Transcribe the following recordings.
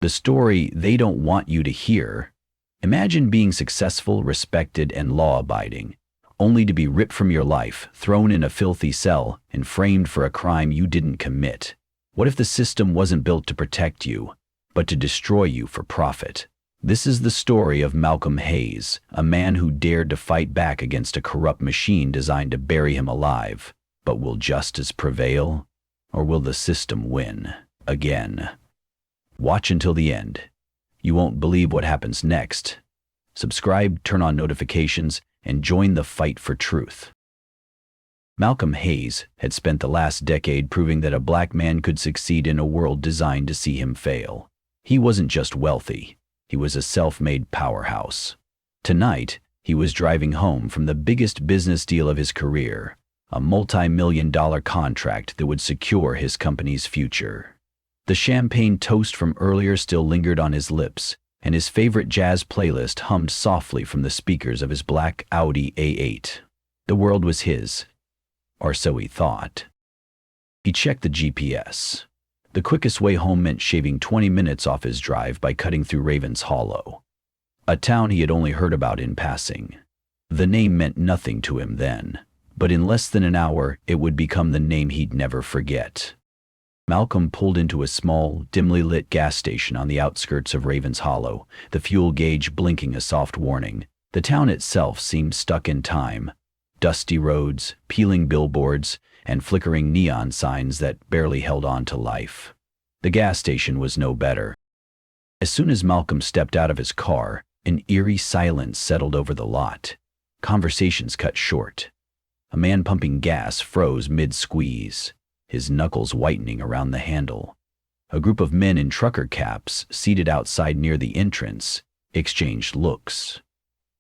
The story they don't want you to hear. Imagine being successful, respected, and law-abiding, only to be ripped from your life, thrown in a filthy cell, and framed for a crime you didn't commit. What if the system wasn't built to protect you, but to destroy you for profit? This is the story of Malcolm Hayes, a man who dared to fight back against a corrupt machine designed to bury him alive. But will justice prevail, or will the system win again? Watch until the end. You won't believe what happens next. Subscribe, turn on notifications, and join the fight for truth. Malcolm Hayes had spent the last decade proving that a black man could succeed in a world designed to see him fail. He wasn't just wealthy, he was a self-made powerhouse. Tonight, he was driving home from the biggest business deal of his career, a multi-million-dollar contract that would secure his company's future. The champagne toast from earlier still lingered on his lips, and his favorite jazz playlist hummed softly from the speakers of his black Audi A8. The world was his, or so he thought. He checked the GPS. The quickest way home meant shaving 20 minutes off his drive by cutting through Ravens Hollow, a town he had only heard about in passing. The name meant nothing to him then, but in less than an hour it would become the name he'd never forget. Malcolm pulled into a small, dimly lit gas station on the outskirts of Ravens Hollow, the fuel gauge blinking a soft warning. The town itself seemed stuck in time. Dusty roads, peeling billboards, and flickering neon signs that barely held on to life. The gas station was no better. As soon as Malcolm stepped out of his car, an eerie silence settled over the lot. Conversations cut short. A man pumping gas froze mid-squeeze, his knuckles whitening around the handle. A group of men in trucker caps, seated outside near the entrance, exchanged looks.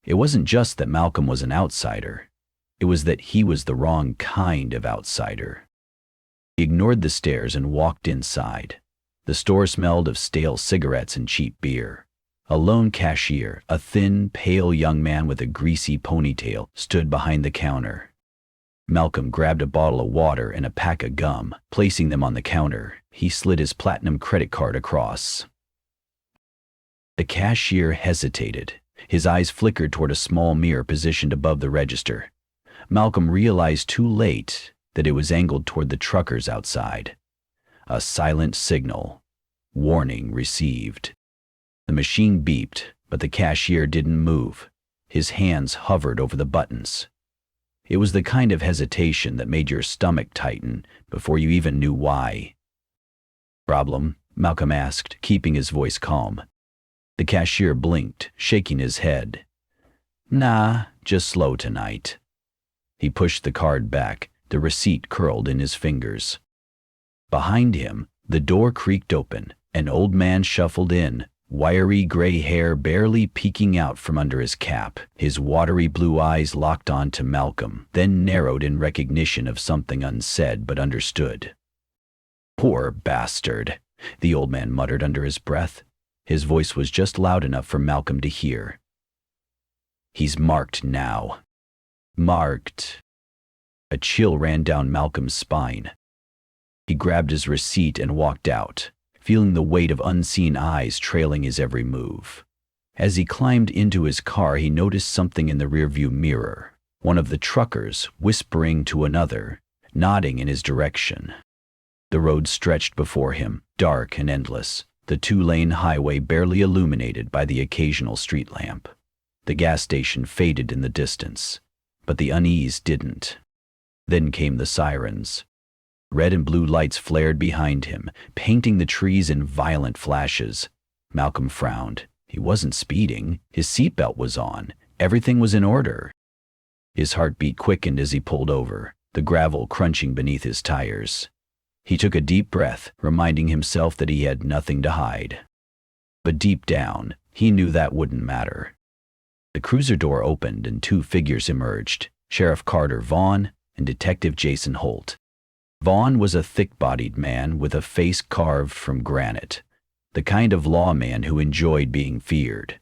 It wasn't just that Malcolm was an outsider. It was that he was the wrong kind of outsider. He ignored the stares and walked inside. The store smelled of stale cigarettes and cheap beer. A lone cashier, a thin, pale young man with a greasy ponytail, stood behind the counter. Malcolm grabbed a bottle of water and a pack of gum. Placing them on the counter, he slid his platinum credit card across. The cashier hesitated. His eyes flickered toward a small mirror positioned above the register. Malcolm realized too late that it was angled toward the truckers outside. A silent signal. Warning received. The machine beeped, but the cashier didn't move. His hands hovered over the buttons. It was the kind of hesitation that made your stomach tighten before you even knew why. "Problem?" Malcolm asked, keeping his voice calm. The cashier blinked, shaking his head. "Nah, just slow tonight." He pushed the card back, the receipt curled in his fingers. Behind him, the door creaked open. An old man shuffled in, wiry gray hair barely peeking out from under his cap. His watery blue eyes locked on to Malcolm, then narrowed in recognition of something unsaid but understood. "Poor bastard," the old man muttered under his breath. His voice was just loud enough for Malcolm to hear. "He's marked now." Marked. A chill ran down Malcolm's spine. He grabbed his receipt and walked out, feeling the weight of unseen eyes trailing his every move. As he climbed into his car, he noticed something in the rearview mirror. One of the truckers, whispering to another, nodding in his direction. The road stretched before him, dark and endless, the two-lane highway barely illuminated by the occasional street lamp. The gas station faded in the distance, but the unease didn't. Then came the sirens. Red and blue lights flared behind him, painting the trees in violent flashes. Malcolm frowned. He wasn't speeding. His seatbelt was on. Everything was in order. His heartbeat quickened as he pulled over, the gravel crunching beneath his tires. He took a deep breath, reminding himself that he had nothing to hide. But deep down, he knew that wouldn't matter. The cruiser door opened and two figures emerged, Sheriff Carter Vaughn and Detective Jason Holt. Vaughn was a thick-bodied man with a face carved from granite, the kind of lawman who enjoyed being feared.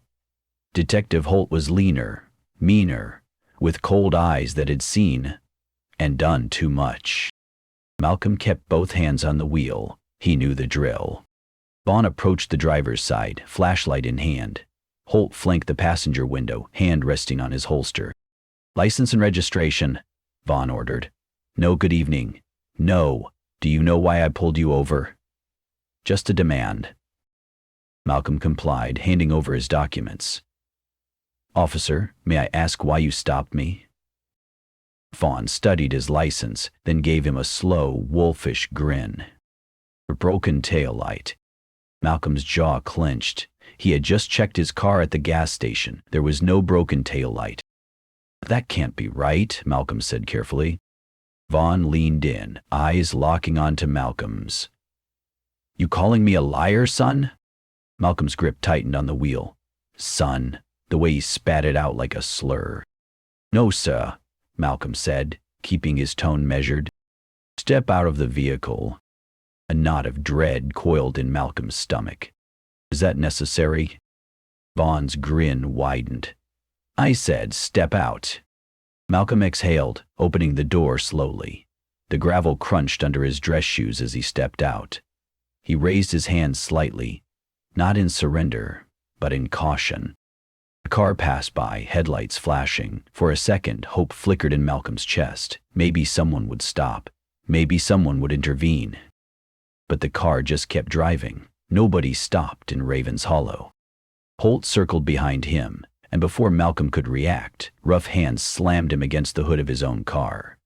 Detective Holt was leaner, meaner, with cold eyes that had seen and done too much. Malcolm kept both hands on the wheel. He knew the drill. Vaughn approached the driver's side, flashlight in hand. Holt flanked the passenger window, hand resting on his holster. "License and registration," Vaughn ordered. "No, good evening." "No. Do you know why I pulled you over?" "Just a demand." Malcolm complied, handing over his documents. "Officer, may I ask why you stopped me?" Vaughn studied his license, then gave him a slow, wolfish grin. A broken taillight. Malcolm's jaw clenched. He had just checked his car at the gas station. There was no broken taillight. "That can't be right," Malcolm said carefully. Vaughn leaned in, eyes locking onto Malcolm's. "You calling me a liar, son?" Malcolm's grip tightened on the wheel. "Son," the way he spat it out like a slur. "No, sir," Malcolm said, keeping his tone measured. "Step out of the vehicle." A knot of dread coiled in Malcolm's stomach. "Is that necessary?" Vaughn's grin widened. "I said step out." Malcolm exhaled, opening the door slowly. The gravel crunched under his dress shoes as he stepped out. He raised his hands slightly, not in surrender, but in caution. A car passed by, headlights flashing. For a second, hope flickered in Malcolm's chest. Maybe someone would stop. Maybe someone would intervene. But the car just kept driving. Nobody stopped in Raven's Hollow. Holt circled behind him, and before Malcolm could react, rough hands slammed him against the hood of his own car.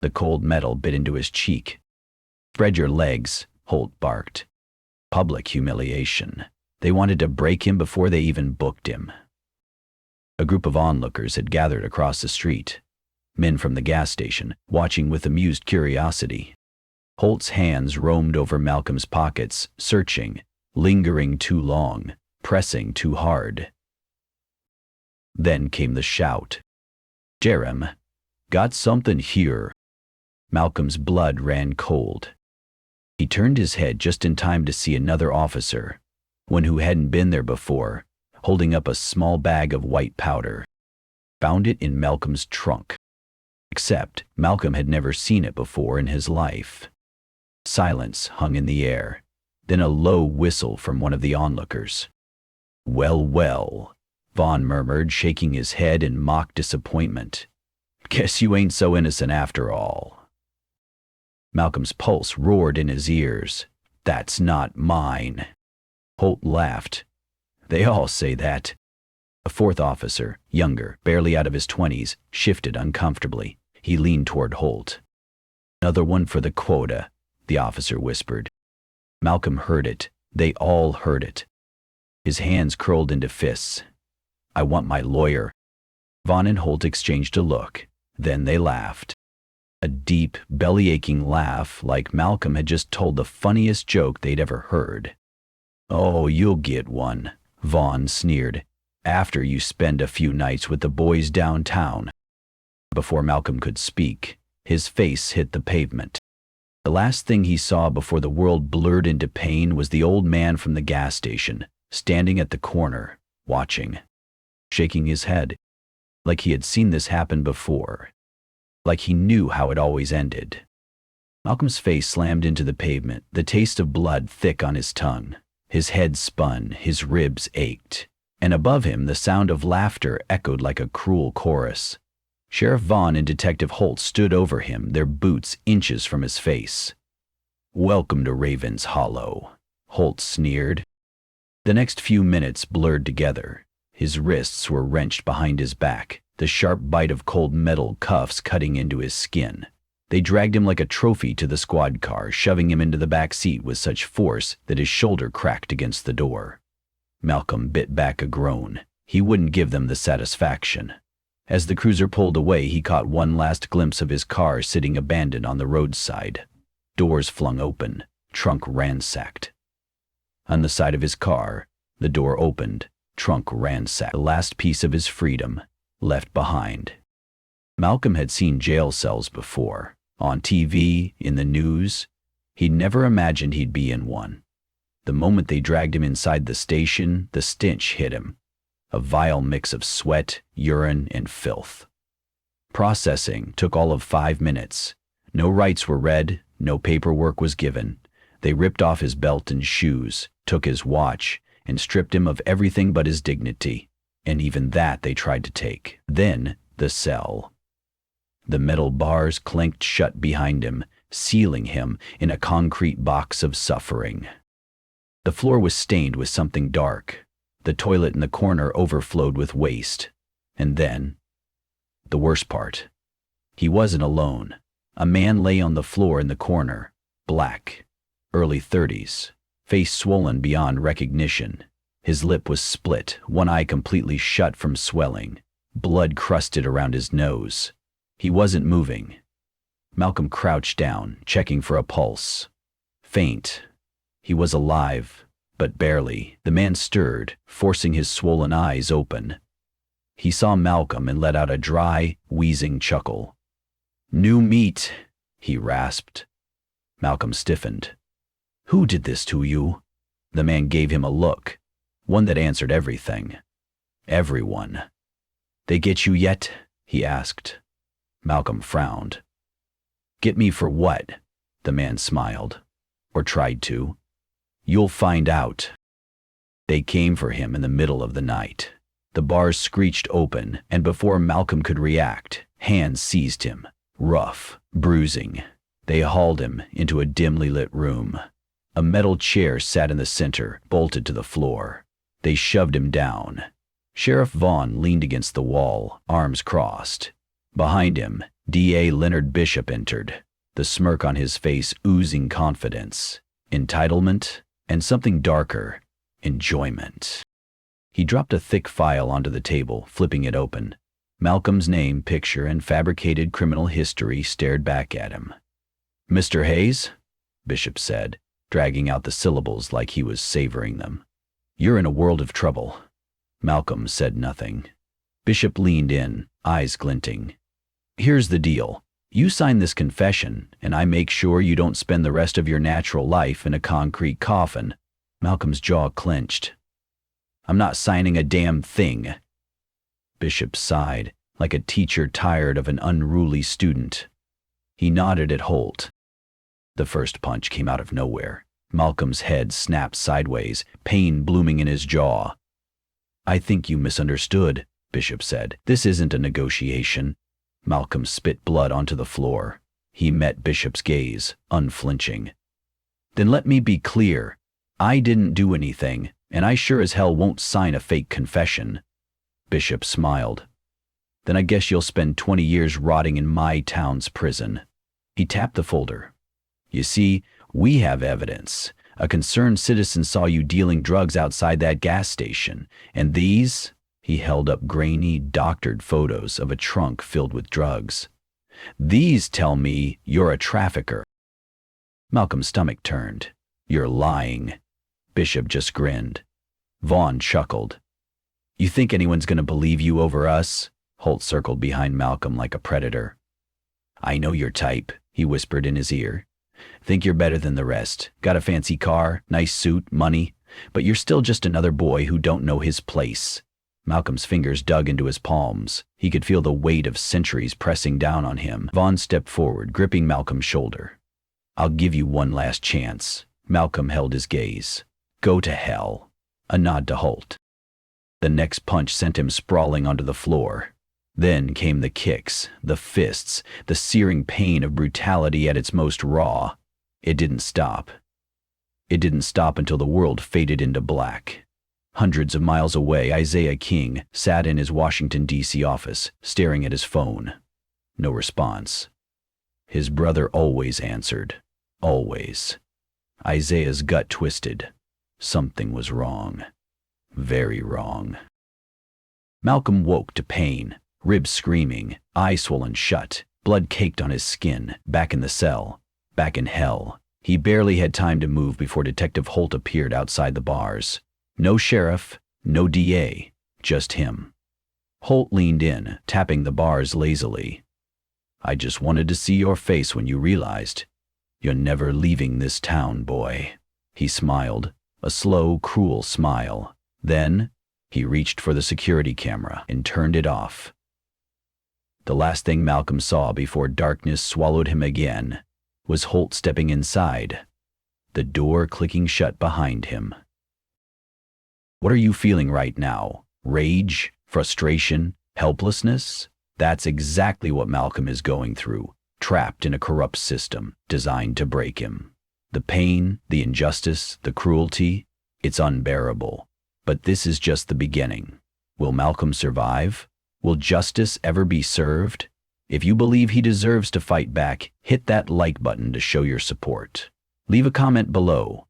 The cold metal bit into his cheek. "Spread your legs," Holt barked. Public humiliation. They wanted to break him before they even booked him. A group of onlookers had gathered across the street. Men from the gas station, watching with amused curiosity. Holt's hands roamed over Malcolm's pockets, searching, lingering too long, pressing too hard. Then came the shout. "Jerem, got something here." Malcolm's blood ran cold. He turned his head just in time to see another officer, one who hadn't been there before, holding up a small bag of white powder. Found it in Malcolm's trunk. Except Malcolm had never seen it before in his life. Silence hung in the air, then a low whistle from one of the onlookers. "Well, well," Vaughn murmured, shaking his head in mock disappointment. "Guess you ain't so innocent after all." Malcolm's pulse roared in his ears. "That's not mine." Holt laughed. "They all say that." A fourth officer, younger, barely out of his 20s, shifted uncomfortably. He leaned toward Holt. "Another one for the quota," the officer whispered. Malcolm heard it. They all heard it. His hands curled into fists. "I want my lawyer." Vaughn and Holt exchanged a look. Then they laughed. A deep, belly-aching laugh like Malcolm had just told the funniest joke they'd ever heard. "Oh, you'll get one," Vaughn sneered, "after you spend a few nights with the boys downtown." Before Malcolm could speak, his face hit the pavement. The last thing he saw before the world blurred into pain was the old man from the gas station, standing at the corner, watching, shaking his head, like he had seen this happen before, like he knew how it always ended. Malcolm's face slammed into the pavement, the taste of blood thick on his tongue. His head spun, his ribs ached, and above him the sound of laughter echoed like a cruel chorus. Sheriff Vaughn and Detective Holt stood over him, their boots inches from his face. "Welcome to Raven's Hollow," Holt sneered. The next few minutes blurred together. His wrists were wrenched behind his back, the sharp bite of cold metal cuffs cutting into his skin. They dragged him like a trophy to the squad car, shoving him into the back seat with such force that his shoulder cracked against the door. Malcolm bit back a groan. He wouldn't give them the satisfaction. As the cruiser pulled away, he caught one last glimpse of his car sitting abandoned on the roadside. Doors flung open, trunk ransacked. On the side of his car, the door opened, trunk ransacked, the last piece of his freedom left behind. Malcolm had seen jail cells before, on TV, in the news. He'd never imagined he'd be in one. The moment they dragged him inside the station, the stench hit him. A vile mix of sweat, urine, and filth. Processing took all of 5 minutes. No rights were read, no paperwork was given. They ripped off his belt and shoes, took his watch, and stripped him of everything but his dignity. And even that they tried to take. Then, the cell. The metal bars clanked shut behind him, sealing him in a concrete box of suffering. The floor was stained with something dark. The toilet in the corner overflowed with waste. And then, the worst part. He wasn't alone. A man lay on the floor in the corner, black, early 30s, face swollen beyond recognition. His lip was split, one eye completely shut from swelling, blood crusted around his nose. He wasn't moving. Malcolm crouched down, checking for a pulse. Faint. He was alive, but barely. The man stirred, forcing his swollen eyes open. He saw Malcolm and let out a dry, wheezing chuckle. "New meat," he rasped. Malcolm stiffened. "Who did this to you?" The man gave him a look, one that answered everything. "Everyone." "They get you yet?" he asked. Malcolm frowned. "Get me for what?" The man smiled. "Or tried to. You'll find out." They came for him in the middle of the night. The bars screeched open, and before Malcolm could react, hands seized him, rough, bruising. They hauled him into a dimly lit room. A metal chair sat in the center, bolted to the floor. They shoved him down. Sheriff Vaughn leaned against the wall, arms crossed. Behind him, D.A. Leonard Bishop entered, the smirk on his face oozing confidence, entitlement, and something darker, enjoyment. He dropped a thick file onto the table, flipping it open. Malcolm's name, picture, and fabricated criminal history stared back at him. "Mr. Hayes," Bishop said, dragging out the syllables like he was savoring them. "You're in a world of trouble." Malcolm said nothing. Bishop leaned in, eyes glinting. "Here's the deal. You sign this confession, and I make sure you don't spend the rest of your natural life in a concrete coffin." Malcolm's jaw clenched. "I'm not signing a damn thing." Bishop sighed, like a teacher tired of an unruly student. He nodded at Holt. The first punch came out of nowhere. Malcolm's head snapped sideways, pain blooming in his jaw. "I think you misunderstood," Bishop said. "This isn't a negotiation." Malcolm spit blood onto the floor. He met Bishop's gaze, unflinching. "Then let me be clear. I didn't do anything, and I sure as hell won't sign a fake confession." Bishop smiled. "Then I guess you'll spend 20 years rotting in my town's prison." He tapped the folder. "You see, we have evidence. A concerned citizen saw you dealing drugs outside that gas station, and these..." He held up grainy, doctored photos of a trunk filled with drugs. "These tell me you're a trafficker." Malcolm's stomach turned. "You're lying." Bishop just grinned. Vaughn chuckled. "You think anyone's going to believe you over us?" Holt circled behind Malcolm like a predator. "I know your type," he whispered in his ear. "Think you're better than the rest. Got a fancy car, nice suit, money, but you're still just another boy who don't know his place." Malcolm's fingers dug into his palms. He could feel the weight of centuries pressing down on him. Vaughn stepped forward, gripping Malcolm's shoulder. "I'll give you one last chance." Malcolm held his gaze. "Go to hell." A nod to Holt. The next punch sent him sprawling onto the floor. Then came the kicks, the fists, the searing pain of brutality at its most raw. It didn't stop. It didn't stop until the world faded into black. Hundreds of miles away, Isaiah King sat in his Washington, D.C. office, staring at his phone. No response. His brother always answered. Always. Isaiah's gut twisted. Something was wrong. Very wrong. Malcolm woke to pain, ribs screaming, eyes swollen shut, blood caked on his skin, back in the cell, back in hell. He barely had time to move before Detective Holt appeared outside the bars. No sheriff, no DA, just him. Holt leaned in, tapping the bars lazily. "I just wanted to see your face when you realized. You're never leaving this town, boy." He smiled, a slow, cruel smile. Then, he reached for the security camera and turned it off. The last thing Malcolm saw before darkness swallowed him again was Holt stepping inside. the door clicking shut behind him. What are you feeling right now? Rage? Frustration? Helplessness? That's exactly what Malcolm is going through, trapped in a corrupt system designed to break him. The pain, the injustice, the cruelty, it's unbearable. But this is just the beginning. Will Malcolm survive? Will justice ever be served? If you believe he deserves to fight back, hit that like button to show your support. Leave a comment below.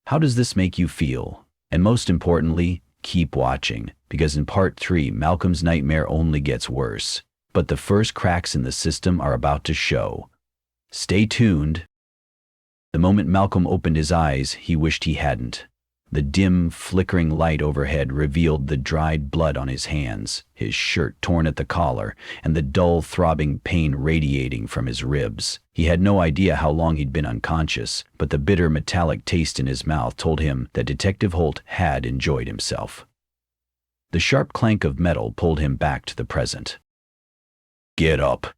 How does this make you feel? And most importantly, keep watching, because in part 3, Malcolm's nightmare only gets worse. But the first cracks in the system are about to show. Stay tuned. The moment Malcolm opened his eyes, he wished he hadn't. The dim, flickering light overhead revealed the dried blood on his hands, his shirt torn at the collar, and the dull, throbbing pain radiating from his ribs. He had no idea how long he'd been unconscious, but the bitter, metallic taste in his mouth told him that Detective Holt had enjoyed himself. The sharp clank of metal pulled him back to the present. "Get up,"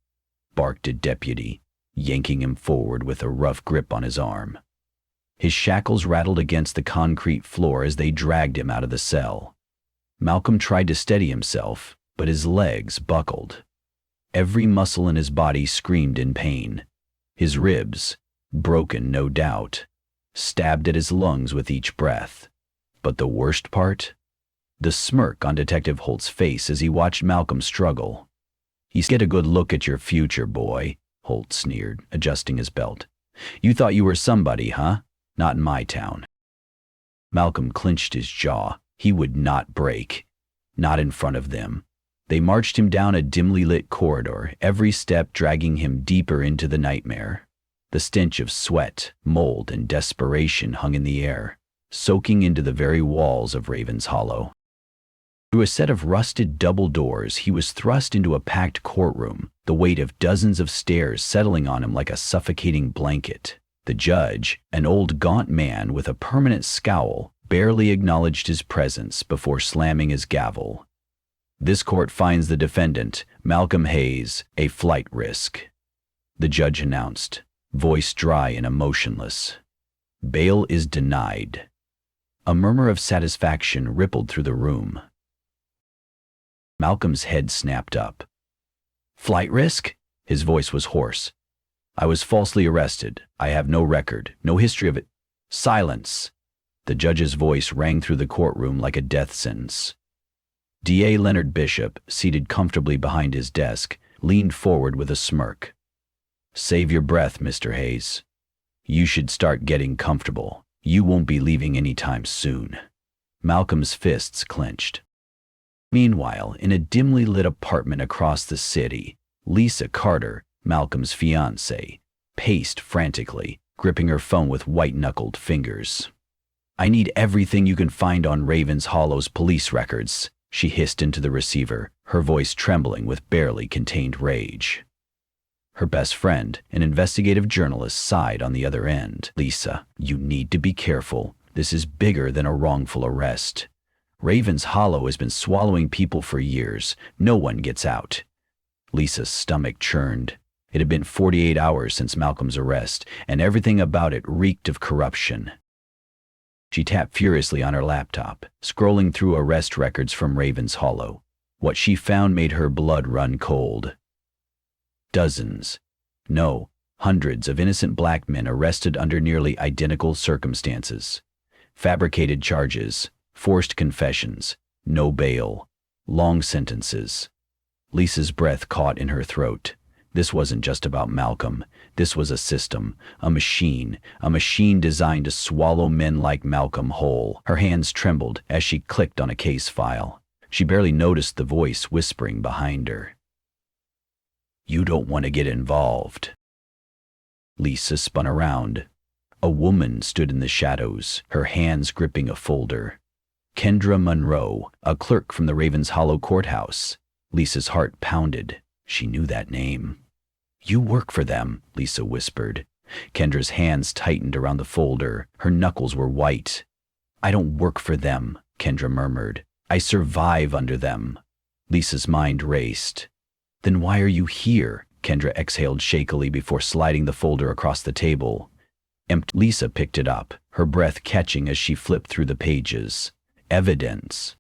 barked a deputy, yanking him forward with a rough grip on his arm. His shackles rattled against the concrete floor as they dragged him out of the cell. Malcolm tried to steady himself, but his legs buckled. Every muscle in his body screamed in pain. His ribs, broken no doubt, stabbed at his lungs with each breath. But the worst part? The smirk on Detective Holt's face as he watched Malcolm struggle. "You get a good look at your future, boy," Holt sneered, adjusting his belt. "You thought you were somebody, huh? Not in my town." Malcolm clenched his jaw. He would not break. Not in front of them. They marched him down a dimly lit corridor, every step dragging him deeper into the nightmare. The stench of sweat, mold, and desperation hung in the air, soaking into the very walls of Raven's Hollow. Through a set of rusted double doors, he was thrust into a packed courtroom, the weight of dozens of stairs settling on him like a suffocating blanket. The judge, an old gaunt man with a permanent scowl, barely acknowledged his presence before slamming his gavel. "This court finds the defendant, Malcolm Hayes, a flight risk," the judge announced, voice dry and emotionless. "Bail is denied." A murmur of satisfaction rippled through the room. Malcolm's head snapped up. "Flight risk?" His voice was hoarse. "I was falsely arrested. I have no record, no history of it." "Silence!" The judge's voice rang through the courtroom like a death sentence. D.A. Leonard Bishop, seated comfortably behind his desk, leaned forward with a smirk. "Save your breath, Mr. Hayes. You should start getting comfortable. You won't be leaving anytime soon." Malcolm's fists clenched. Meanwhile, in a dimly lit apartment across the city, Lisa Carter, Malcolm's fiancée, paced frantically, gripping her phone with white-knuckled fingers. "I need everything you can find on Raven's Hollow's police records," she hissed into the receiver, her voice trembling with barely contained rage. Her best friend, an investigative journalist, sighed on the other end. "Lisa, you need to be careful. This is bigger than a wrongful arrest. Raven's Hollow has been swallowing people for years. No one gets out." Lisa's stomach churned. It had been 48 hours since Malcolm's arrest, and everything about it reeked of corruption. She tapped furiously on her laptop, scrolling through arrest records from Raven's Hollow. What she found made her blood run cold. Dozens, no, hundreds of innocent black men arrested under nearly identical circumstances. Fabricated charges, forced confessions, no bail, long sentences. Lisa's breath caught in her throat. This wasn't just about Malcolm. This was a system, a machine designed to swallow men like Malcolm whole. Her hands trembled as she clicked on a case file. She barely noticed the voice whispering behind her. "You don't want to get involved." Lisa spun around. A woman stood in the shadows, her hands gripping a folder. Kendra Monroe, a clerk from the Raven's Hollow courthouse. Lisa's heart pounded. She knew that name. "You work for them," Lisa whispered. Kendra's hands tightened around the folder. Her knuckles were white. "I don't work for them," Kendra murmured. "I survive under them." Lisa's mind raced. "Then why are you here?" Kendra exhaled shakily before sliding the folder across the table. Lisa picked it up, her breath catching as she flipped through the pages. Evidence.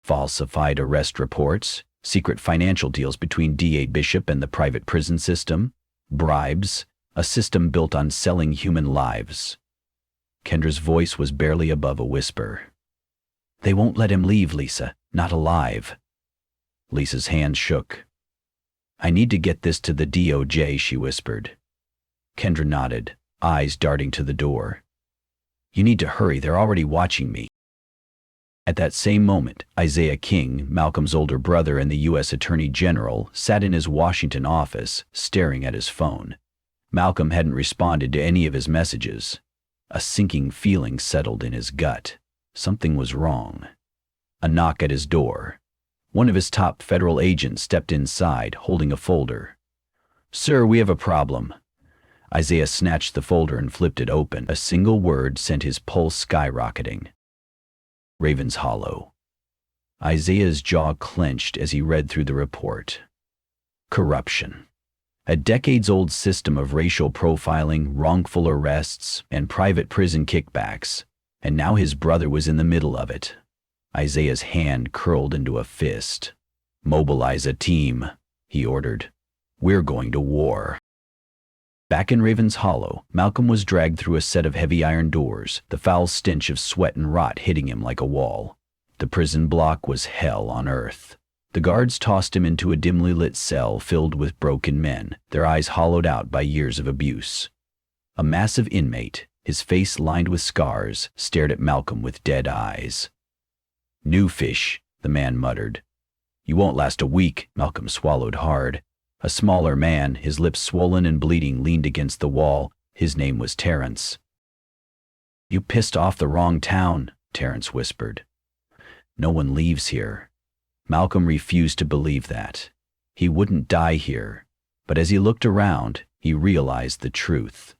Falsified arrest reports, secret financial deals between D.A. Bishop and the private prison system, bribes, a system built on selling human lives. Kendra's voice was barely above a whisper. They won't let him leave, Lisa, not alive. Lisa's hands shook. I need to get this to the DOJ, she whispered. Kendra nodded, eyes darting to the door. You need to hurry, they're already watching me. At that same moment, Isaiah King, Malcolm's older brother and the U.S. Attorney General, sat in his Washington office, staring at his phone. Malcolm hadn't responded to any of his messages. A sinking feeling settled in his gut. Something was wrong. A knock at his door. One of his top federal agents stepped inside, holding a folder. Sir, we have a problem. Isaiah snatched the folder and flipped it open. A single word sent his pulse skyrocketing. Ravens Hollow. Isaiah's jaw clenched as he read through the report. Corruption. A decades-old system of racial profiling, wrongful arrests, and private prison kickbacks, and now his brother was in the middle of it. Isaiah's hand curled into a fist. Mobilize a team, he ordered. We're going to war. Back in Ravens Hollow, Malcolm was dragged through a set of heavy iron doors, the foul stench of sweat and rot hitting him like a wall. The prison block was hell on earth. The guards tossed him into a dimly lit cell filled with broken men, their eyes hollowed out by years of abuse. A massive inmate, his face lined with scars, stared at Malcolm with dead eyes. New fish, the man muttered. You won't last a week, Malcolm swallowed hard. A smaller man, his lips swollen and bleeding, leaned against the wall. His name was Terrence. You pissed off the wrong town, Terrence whispered. No one leaves here. Malcolm refused to believe that. He wouldn't die here. But as he looked around, he realized the truth.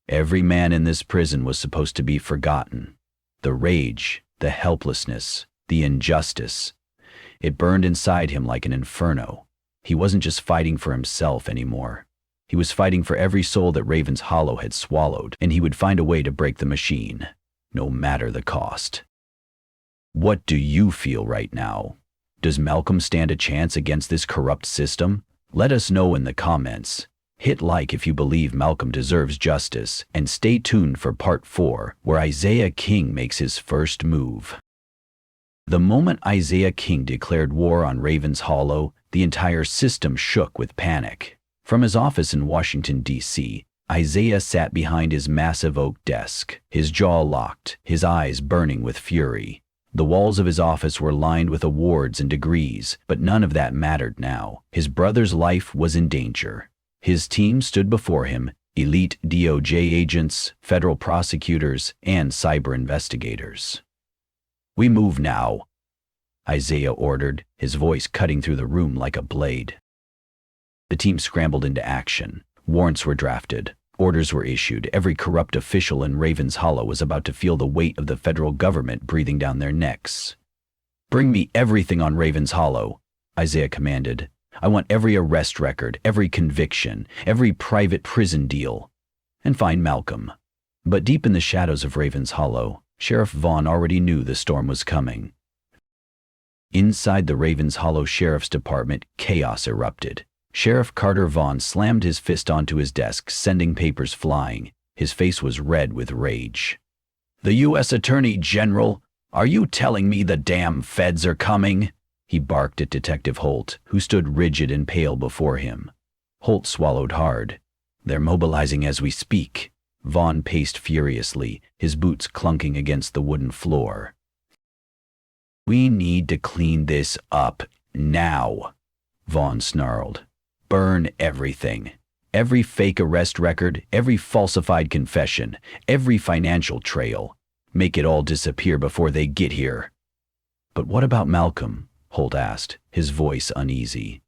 Every man in this prison was supposed to be forgotten. The rage, the helplessness, the injustice. It burned inside him like an inferno. He wasn't just fighting for himself anymore. He was fighting for every soul that Ravens Hollow had swallowed, and he would find a way to break the machine, no matter the cost. What do you feel right now? Does Malcolm stand a chance against this corrupt system? Let us know in the comments. Hit like if you believe Malcolm deserves justice, and stay tuned for Part 4, where Isaiah King makes his first move. The moment Isaiah King declared war on Ravens Hollow, the entire system shook with panic. From his office in Washington, D.C., Isaiah sat behind his massive oak desk, his jaw locked, his eyes burning with fury. The walls of his office were lined with awards and degrees, but none of that mattered now. His brother's life was in danger. His team stood before him, elite DOJ agents, federal prosecutors, and cyber investigators. We move now, Isaiah ordered, his voice cutting through the room like a blade. The team scrambled into action. Warrants were drafted. Orders were issued. Every corrupt official in Ravens Hollow was about to feel the weight of the federal government breathing down their necks. Bring me everything on Ravens Hollow, Isaiah commanded. I want every arrest record, every conviction, every private prison deal. And find Malcolm. But deep in the shadows of Ravens Hollow, Sheriff Vaughn already knew the storm was coming. Inside the Ravens Hollow Sheriff's Department, chaos erupted. Sheriff Carter Vaughn slammed his fist onto his desk, sending papers flying. His face was red with rage. The U.S. Attorney General, are you telling me the damn feds are coming? He barked at Detective Holt, who stood rigid and pale before him. Holt swallowed hard. They're mobilizing as we speak. Vaughn paced furiously, his boots clunking against the wooden floor. We need to clean this up now, Vaughn snarled. Burn everything. Every fake arrest record, every falsified confession, every financial trail. Make it all disappear before they get here. But what about Malcolm? Holt asked, his voice uneasy.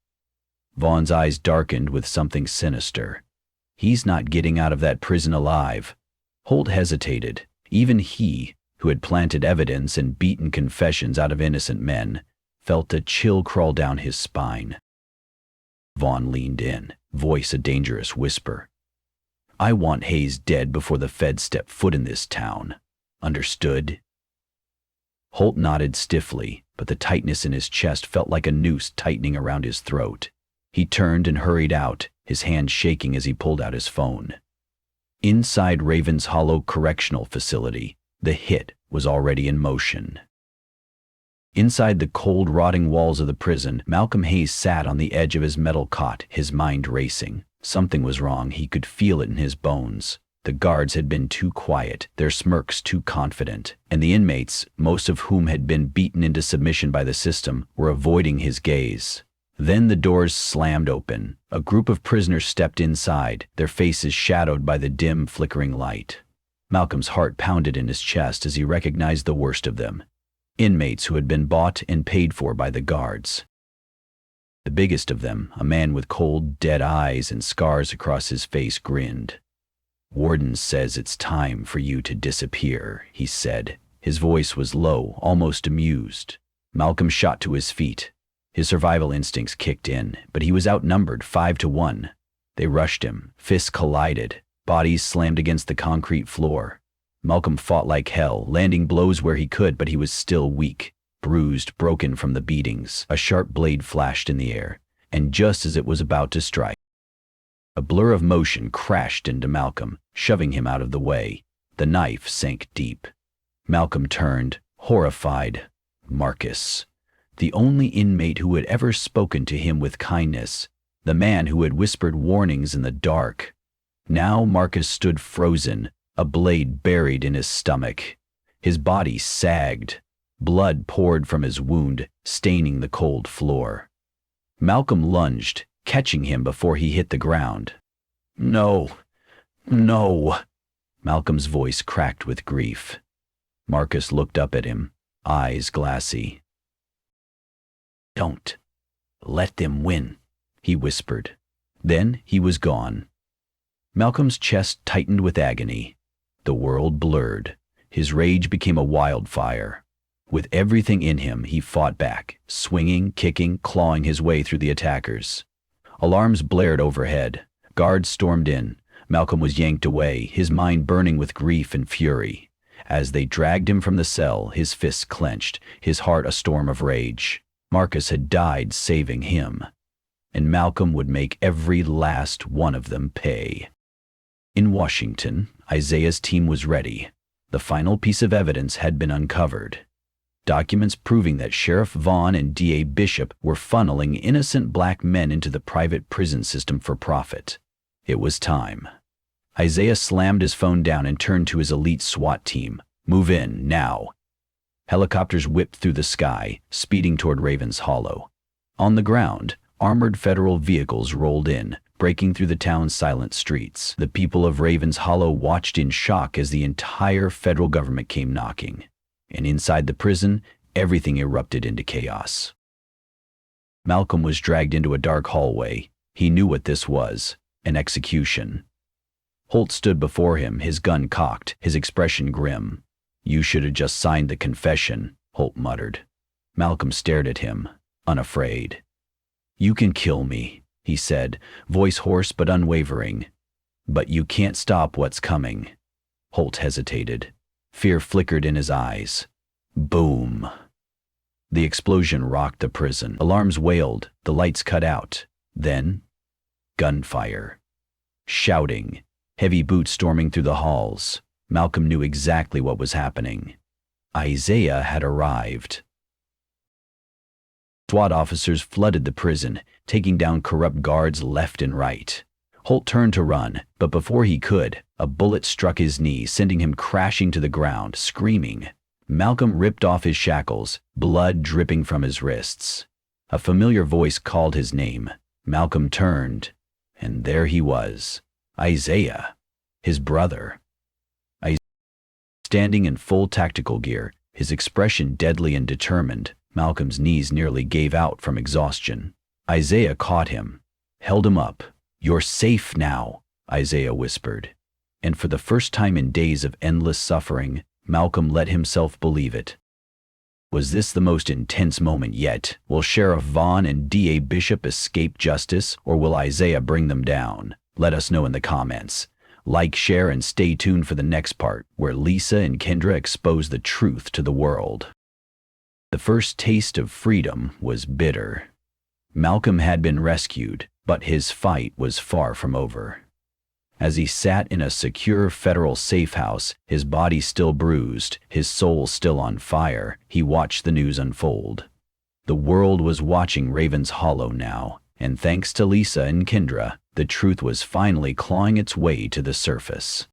Vaughn's eyes darkened with something sinister. He's not getting out of that prison alive. Holt hesitated. Even he, who had planted evidence and beaten confessions out of innocent men, felt a chill crawl down his spine. Vaughn leaned in, voice a dangerous whisper. I want Hayes dead before the feds step foot in this town. Understood? Holt nodded stiffly, but the tightness in his chest felt like a noose tightening around his throat. He turned and hurried out, his hand shaking as he pulled out his phone. Inside Ravens Hollow Correctional Facility, the hit was already in motion. Inside the cold, rotting walls of the prison, Malcolm Hayes sat on the edge of his metal cot, his mind racing. Something was wrong, he could feel it in his bones. The guards had been too quiet, their smirks too confident, and the inmates, most of whom had been beaten into submission by the system, were avoiding his gaze. Then the doors slammed open. A group of prisoners stepped inside, their faces shadowed by the dim, flickering light. Malcolm's heart pounded in his chest as he recognized the worst of them. Inmates who had been bought and paid for by the guards. The biggest of them, a man with cold, dead eyes and scars across his face, grinned. "Warden says it's time for you to disappear," he said. His voice was low, almost amused. Malcolm shot to his feet. His survival instincts kicked in, but he was outnumbered 5-1. They rushed him, fists collided, bodies slammed against the concrete floor. Malcolm fought like hell, landing blows where he could, but he was still weak, bruised, broken from the beatings. A sharp blade flashed in the air, and just as it was about to strike, a blur of motion crashed into Malcolm, shoving him out of the way. The knife sank deep. Malcolm turned, horrified. Marcus, the only inmate who had ever spoken to him with kindness, the man who had whispered warnings in the dark. Now Marcus stood frozen, a blade buried in his stomach. His body sagged. Blood poured from his wound, staining the cold floor. Malcolm lunged, catching him before he hit the ground. "No, no." Malcolm's voice cracked with grief. Marcus looked up at him, eyes glassy. "Don't let them win," he whispered. Then he was gone. Malcolm's chest tightened with agony. The world blurred. His rage became a wildfire. With everything in him, he fought back, swinging, kicking, clawing his way through the attackers. Alarms blared overhead. Guards stormed in. Malcolm was yanked away, his mind burning with grief and fury. As they dragged him from the cell, his fists clenched, his heart a storm of rage. Marcus had died saving him, and Malcolm would make every last one of them pay. In Washington, Isaiah's team was ready. The final piece of evidence had been uncovered. Documents proving that Sheriff Vaughn and DA Bishop were funneling innocent black men into the private prison system for profit. It was time. Isaiah slammed his phone down and turned to his elite SWAT team. "Move in, now." Helicopters whipped through the sky, speeding toward Ravens Hollow. On the ground, armored federal vehicles rolled in, breaking through the town's silent streets. The people of Ravens Hollow watched in shock as the entire federal government came knocking. And inside the prison, everything erupted into chaos. Malcolm was dragged into a dark hallway. He knew what this was, an execution. Holt stood before him, his gun cocked, his expression grim. "You should have just signed the confession," Holt muttered. Malcolm stared at him, unafraid. "You can kill me," he said, voice hoarse but unwavering. "But you can't stop what's coming." Holt hesitated. Fear flickered in his eyes. Boom. The explosion rocked the prison. Alarms wailed, the lights cut out. Then, gunfire. Shouting, heavy boots storming through the halls. Malcolm knew exactly what was happening. Isaiah had arrived. SWAT officers flooded the prison, taking down corrupt guards left and right. Holt turned to run, but before he could, a bullet struck his knee, sending him crashing to the ground, screaming. Malcolm ripped off his shackles, blood dripping from his wrists. A familiar voice called his name. Malcolm turned, and there he was, Isaiah, his brother. Standing in full tactical gear, his expression deadly and determined, Malcolm's knees nearly gave out from exhaustion. Isaiah caught him, held him up. "You're safe now," Isaiah whispered. And for the first time in days of endless suffering, Malcolm let himself believe it. Was this the most intense moment yet? Will Sheriff Vaughn and DA Bishop escape justice, or will Isaiah bring them down? Let us know in the comments. Like, share, and stay tuned for the next part, where Lisa and Kendra expose the truth to the world. The first taste of freedom was bitter. Malcolm had been rescued, but his fight was far from over. As he sat in a secure federal safe house, his body still bruised, his soul still on fire, he watched the news unfold. The world was watching Ravens Hollow now, and thanks to Lisa and Kendra, the truth was finally clawing its way to the surface.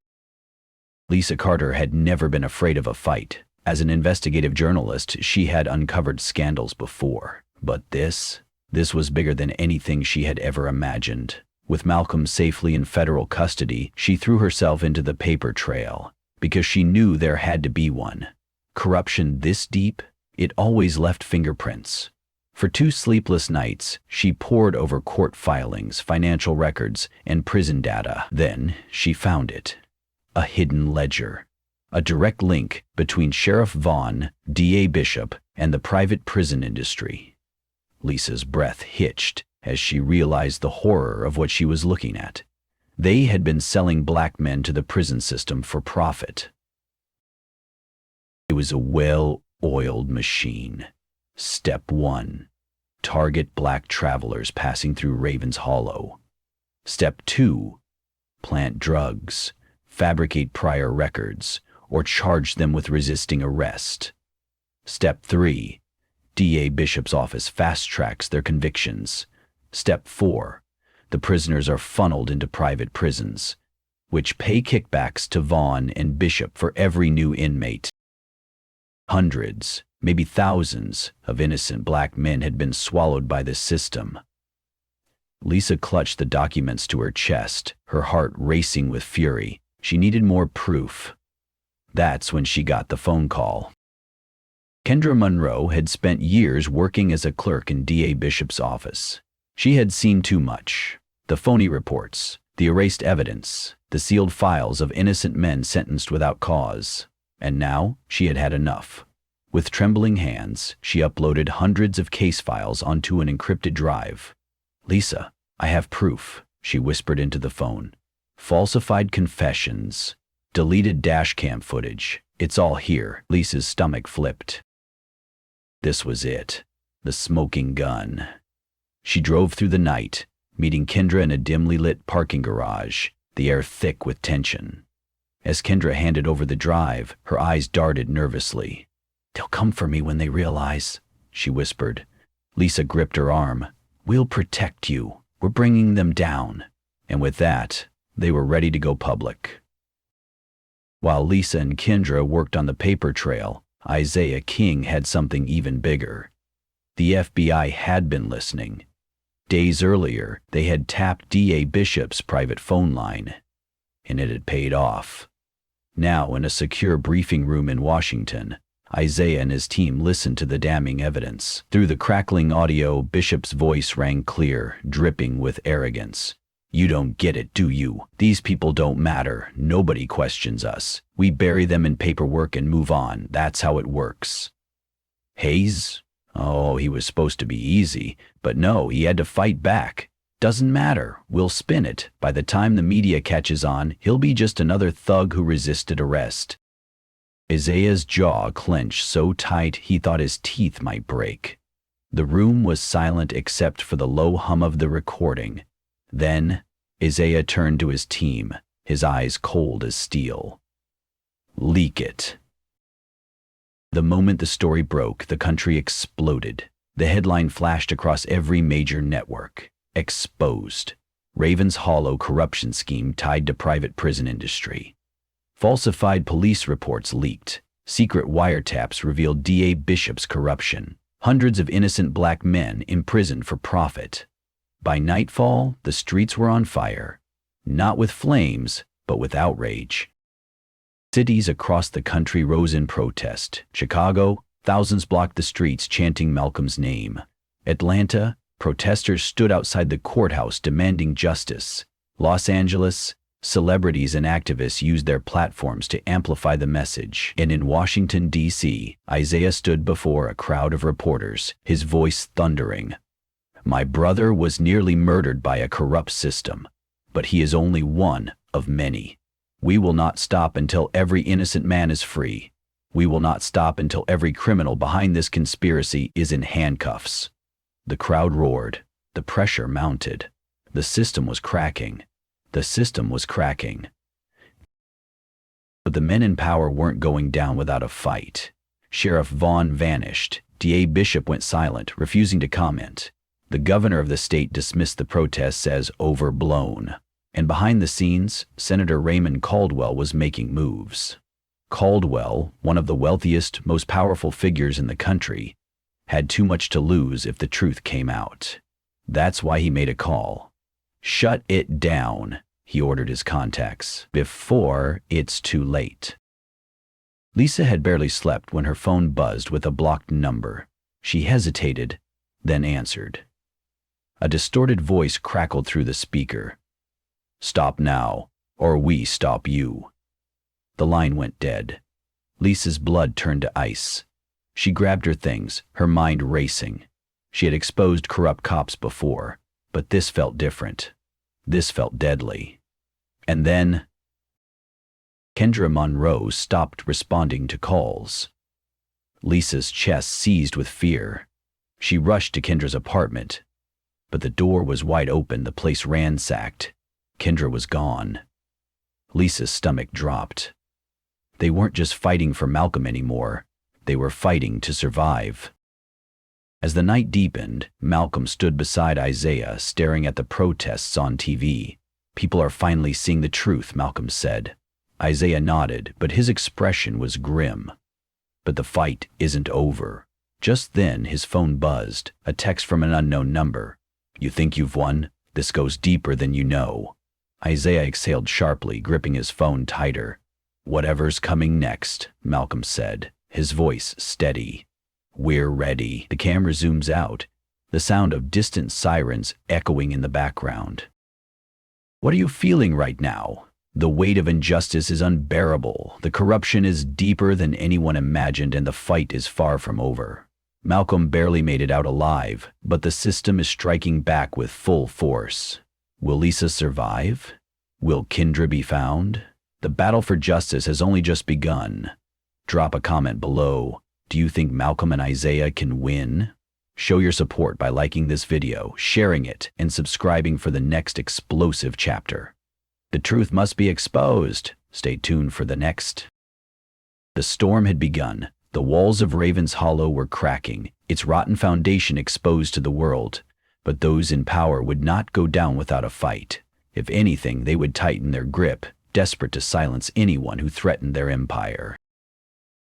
Lisa Carter had never been afraid of a fight. As an investigative journalist, she had uncovered scandals before. But this was bigger than anything she had ever imagined. With Malcolm safely in federal custody, she threw herself into the paper trail, because she knew there had to be one. Corruption this deep, it always left fingerprints. For 2 sleepless nights, she pored over court filings, financial records, and prison data. Then she found it. A hidden ledger. A direct link between Sheriff Vaughn, DA Bishop, and the private prison industry. Lisa's breath hitched as she realized the horror of what she was looking at. They had been selling black men to the prison system for profit. It was a well-oiled machine. Step 1. Target black travelers passing through Ravens Hollow. Step 2. Plant drugs, fabricate prior records, or charge them with resisting arrest. Step 3. DA Bishop's office fast-tracks their convictions. Step 4. The prisoners are funneled into private prisons, which pay kickbacks to Vaughn and Bishop for every new inmate. Hundreds, maybe thousands, of innocent black men had been swallowed by the system. Lisa clutched the documents to her chest, her heart racing with fury. She needed more proof. That's when she got the phone call. Kendra Monroe had spent years working as a clerk in DA Bishop's office. She had seen too much. The phony reports, the erased evidence, the sealed files of innocent men sentenced without cause. And now she had had enough. With trembling hands, she uploaded hundreds of case files onto an encrypted drive. "Lisa, I have proof," she whispered into the phone. "Falsified confessions, deleted dashcam footage. It's all here." Lisa's stomach flipped. This was it. The smoking gun. She drove through the night, meeting Kendra in a dimly lit parking garage, the air thick with tension. As Kendra handed over the drive, her eyes darted nervously. "They'll come for me when they realize," she whispered. Lisa gripped her arm. "We'll protect you. We're bringing them down." And with that, they were ready to go public. While Lisa and Kendra worked on the paper trail, Isaiah King had something even bigger. The FBI had been listening. Days earlier, they had tapped DA Bishop's private phone line, and it had paid off. Now, in a secure briefing room in Washington, Isaiah and his team listened to the damning evidence. Through the crackling audio, Bishop's voice rang clear, dripping with arrogance. "You don't get it, do you? These people don't matter. Nobody questions us. We bury them in paperwork and move on. That's how it works." Hayes? Oh, he was supposed to be easy, but no, he had to fight back. "Doesn't matter. We'll spin it. By the time the media catches on, he'll be just another thug who resisted arrest." Isaiah's jaw clenched so tight he thought his teeth might break. The room was silent except for the low hum of the recording. Then, Isaiah turned to his team, his eyes cold as steel. "Leak it." The moment the story broke, the country exploded. The headline flashed across every major network. "Exposed. Ravens Hollow corruption scheme tied to private prison industry." Falsified police reports leaked. Secret wiretaps revealed DA Bishop's corruption. Hundreds of innocent black men imprisoned for profit. By nightfall, the streets were on fire. Not with flames, but with outrage. Cities across the country rose in protest. Chicago, thousands blocked the streets chanting Malcolm's name. Atlanta, protesters stood outside the courthouse demanding justice. Los Angeles, celebrities and activists used their platforms to amplify the message. And in Washington, D.C., Isaiah stood before a crowd of reporters, his voice thundering. "My brother was nearly murdered by a corrupt system, but he is only one of many. We will not stop until every innocent man is free. We will not stop until every criminal behind this conspiracy is in handcuffs." The crowd roared. The pressure mounted. The system was cracking. The system was cracking. But the men in power weren't going down without a fight. Sheriff Vaughn vanished. DA Bishop went silent, refusing to comment. The governor of the state dismissed the protests as overblown. And behind the scenes, Senator Raymond Caldwell was making moves. Caldwell, one of the wealthiest, most powerful figures in the country, had too much to lose if the truth came out. That's why he made a call. "Shut it down," he ordered his contacts, "before it's too late." Lisa had barely slept when her phone buzzed with a blocked number. She hesitated, then answered. A distorted voice crackled through the speaker. "Stop now, or we stop you." The line went dead. Lisa's blood turned to ice. She grabbed her things, her mind racing. She had exposed corrupt cops before, but this felt different. This felt deadly. And then Kendra Monroe stopped responding to calls. Lisa's chest seized with fear. She rushed to Kendra's apartment, but the door was wide open, the place ransacked. Kendra was gone. Lisa's stomach dropped. They weren't just fighting for Malcolm anymore. They were fighting to survive. As the night deepened, Malcolm stood beside Isaiah, staring at the protests on TV. "People are finally seeing the truth," Malcolm said. Isaiah nodded, but his expression was grim. "But the fight isn't over." Just then, his phone buzzed, a text from an unknown number. "You think you've won? This goes deeper than you know." Isaiah exhaled sharply, gripping his phone tighter. "Whatever's coming next," Malcolm said, his voice steady. "We're ready." The camera zooms out, the sound of distant sirens echoing in the background. "What are you feeling right now?" "The weight of injustice is unbearable. The corruption is deeper than anyone imagined, and the fight is far from over." Malcolm barely made it out alive, but the system is striking back with full force. Will Lisa survive? Will Kendra be found? The battle for justice has only just begun. Drop a comment below. Do you think Malcolm and Isaiah can win? Show your support by liking this video, sharing it, and subscribing for the next explosive chapter. The truth must be exposed. Stay tuned for the next. The storm had begun. The walls of Raven's Hollow were cracking, its rotten foundation exposed to the world. But those in power would not go down without a fight. If anything, they would tighten their grip, desperate to silence anyone who threatened their empire.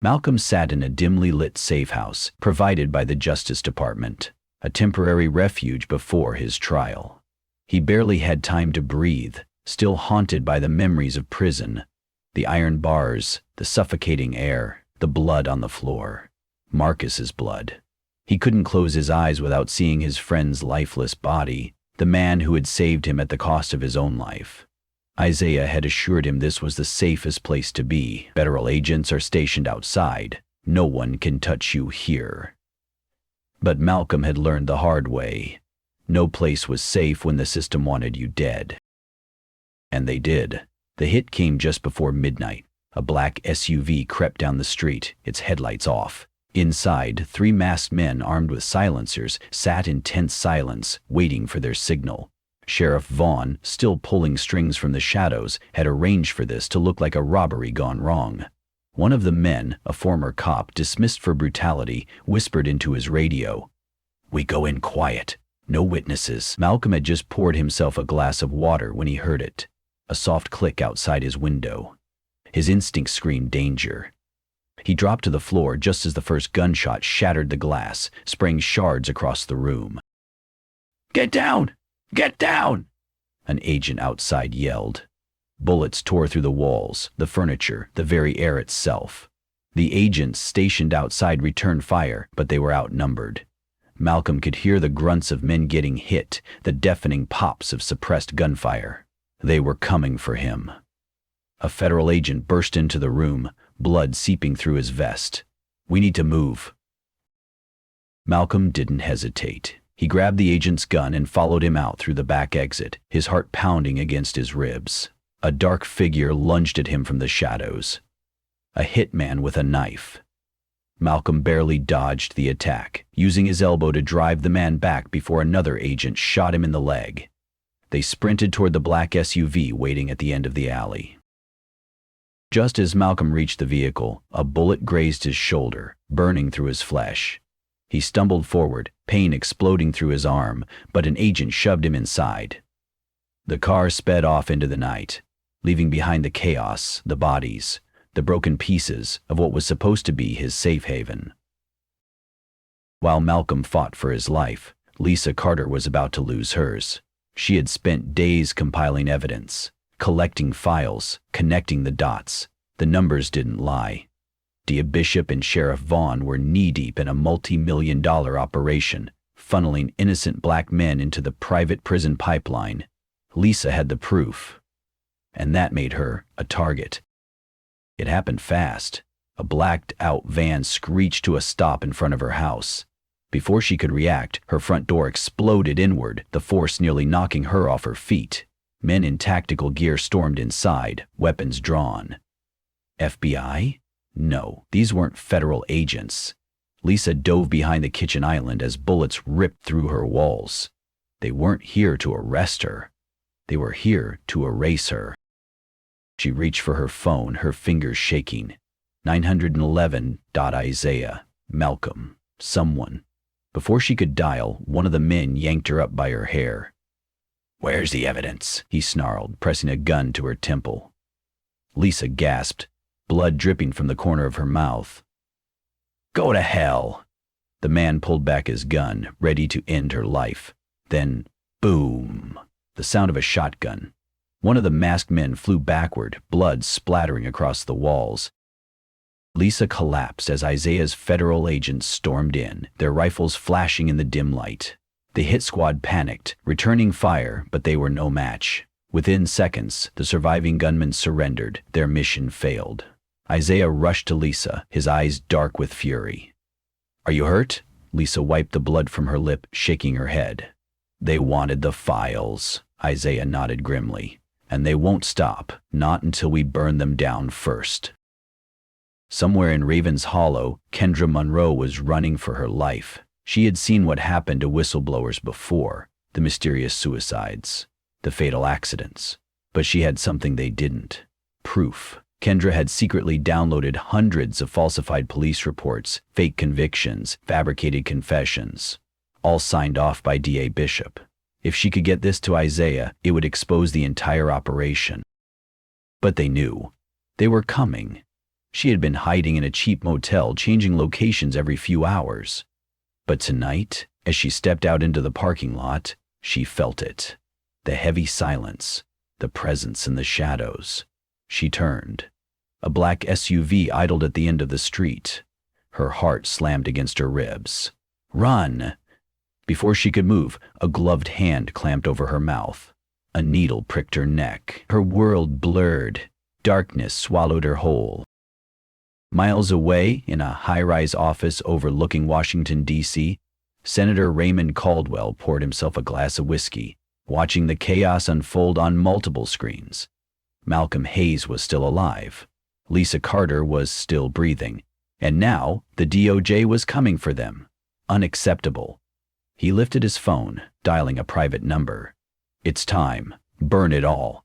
Malcolm sat in a dimly lit safe house provided by the Justice Department, a temporary refuge before his trial. He barely had time to breathe, still haunted by the memories of prison, the iron bars, the suffocating air, the blood on the floor. Marcus's blood. He couldn't close his eyes without seeing his friend's lifeless body, the man who had saved him at the cost of his own life. Isaiah had assured him this was the safest place to be. Federal agents are stationed outside. No one can touch you here. But Malcolm had learned the hard way. No place was safe when the system wanted you dead. And they did. The hit came just before midnight. A black SUV crept down the street, its headlights off. Inside, 3 masked men armed with silencers sat in tense silence, waiting for their signal. Sheriff Vaughn, still pulling strings from the shadows, had arranged for this to look like a robbery gone wrong. One of the men, a former cop dismissed for brutality, whispered into his radio, "We go in quiet. No witnesses." Malcolm had just poured himself a glass of water when he heard it. A soft click outside his window. His instincts screamed danger. He dropped to the floor just as the first gunshot shattered the glass, spraying shards across the room. "Get down! Get down!" an agent outside yelled. Bullets tore through the walls, the furniture, the very air itself. The agents stationed outside returned fire, but they were outnumbered. Malcolm could hear the grunts of men getting hit, the deafening pops of suppressed gunfire. They were coming for him. A federal agent burst into the room, blood seeping through his vest. "We need to move." Malcolm didn't hesitate. He grabbed the agent's gun and followed him out through the back exit, his heart pounding against his ribs. A dark figure lunged at him from the shadows. A hitman with a knife. Malcolm barely dodged the attack, using his elbow to drive the man back before another agent shot him in the leg. They sprinted toward the black SUV waiting at the end of the alley. Just as Malcolm reached the vehicle, a bullet grazed his shoulder, burning through his flesh. He stumbled forward, pain exploding through his arm, but an agent shoved him inside. The car sped off into the night, leaving behind the chaos, the bodies, the broken pieces of what was supposed to be his safe haven. While Malcolm fought for his life, Lisa Carter was about to lose hers. She had spent days compiling evidence, collecting files, connecting the dots. The numbers didn't lie. Dia Bishop and Sheriff Vaughn were knee-deep in a multi-million-dollar operation, funneling innocent black men into the private prison pipeline. Lisa had the proof, and that made her a target. It happened fast. A blacked-out van screeched to a stop in front of her house. Before she could react, her front door exploded inward, the force nearly knocking her off her feet. Men in tactical gear stormed inside, weapons drawn. FBI? No, these weren't federal agents. Lisa dove behind the kitchen island as bullets ripped through her walls. They weren't here to arrest her. They were here to erase her. She reached for her phone, her fingers shaking. 911. Isaiah. Malcolm. Someone. Before she could dial, one of the men yanked her up by her hair. "Where's the evidence?" he snarled, pressing a gun to her temple. Lisa gasped, blood dripping from the corner of her mouth. "Go to hell!" The man pulled back his gun, ready to end her life. Then, boom! The sound of a shotgun. One of the masked men flew backward, blood splattering across the walls. Lisa collapsed as Isaiah's federal agents stormed in, their rifles flashing in the dim light. The hit squad panicked, returning fire, but they were no match. Within seconds, the surviving gunmen surrendered. Their mission failed. Isaiah rushed to Lisa, his eyes dark with fury. "Are you hurt?" Lisa wiped the blood from her lip, shaking her head. "They wanted the files," Isaiah nodded grimly. "And they won't stop, not until we burn them down first." Somewhere in Raven's Hollow, Kendra Monroe was running for her life. She had seen what happened to whistleblowers before, the mysterious suicides, the fatal accidents. But she had something they didn't. Proof. Kendra had secretly downloaded hundreds of falsified police reports, fake convictions, fabricated confessions, all signed off by DA Bishop. If she could get this to Isaiah, it would expose the entire operation. But they knew. They were coming. She had been hiding in a cheap motel, changing locations every few hours. But tonight, as she stepped out into the parking lot, she felt it. The heavy silence, the presence in the shadows. She turned. A black SUV idled at the end of the street. Her heart slammed against her ribs. "Run!" Before she could move, a gloved hand clamped over her mouth. A needle pricked her neck. Her world blurred. Darkness swallowed her whole. Miles away, in a high-rise office overlooking Washington, D.C., Senator Raymond Caldwell poured himself a glass of whiskey, watching the chaos unfold on multiple screens. Malcolm Hayes was still alive. Lisa Carter was still breathing. And now, the DOJ was coming for them. Unacceptable. He lifted his phone, dialing a private number. "It's time. Burn it all."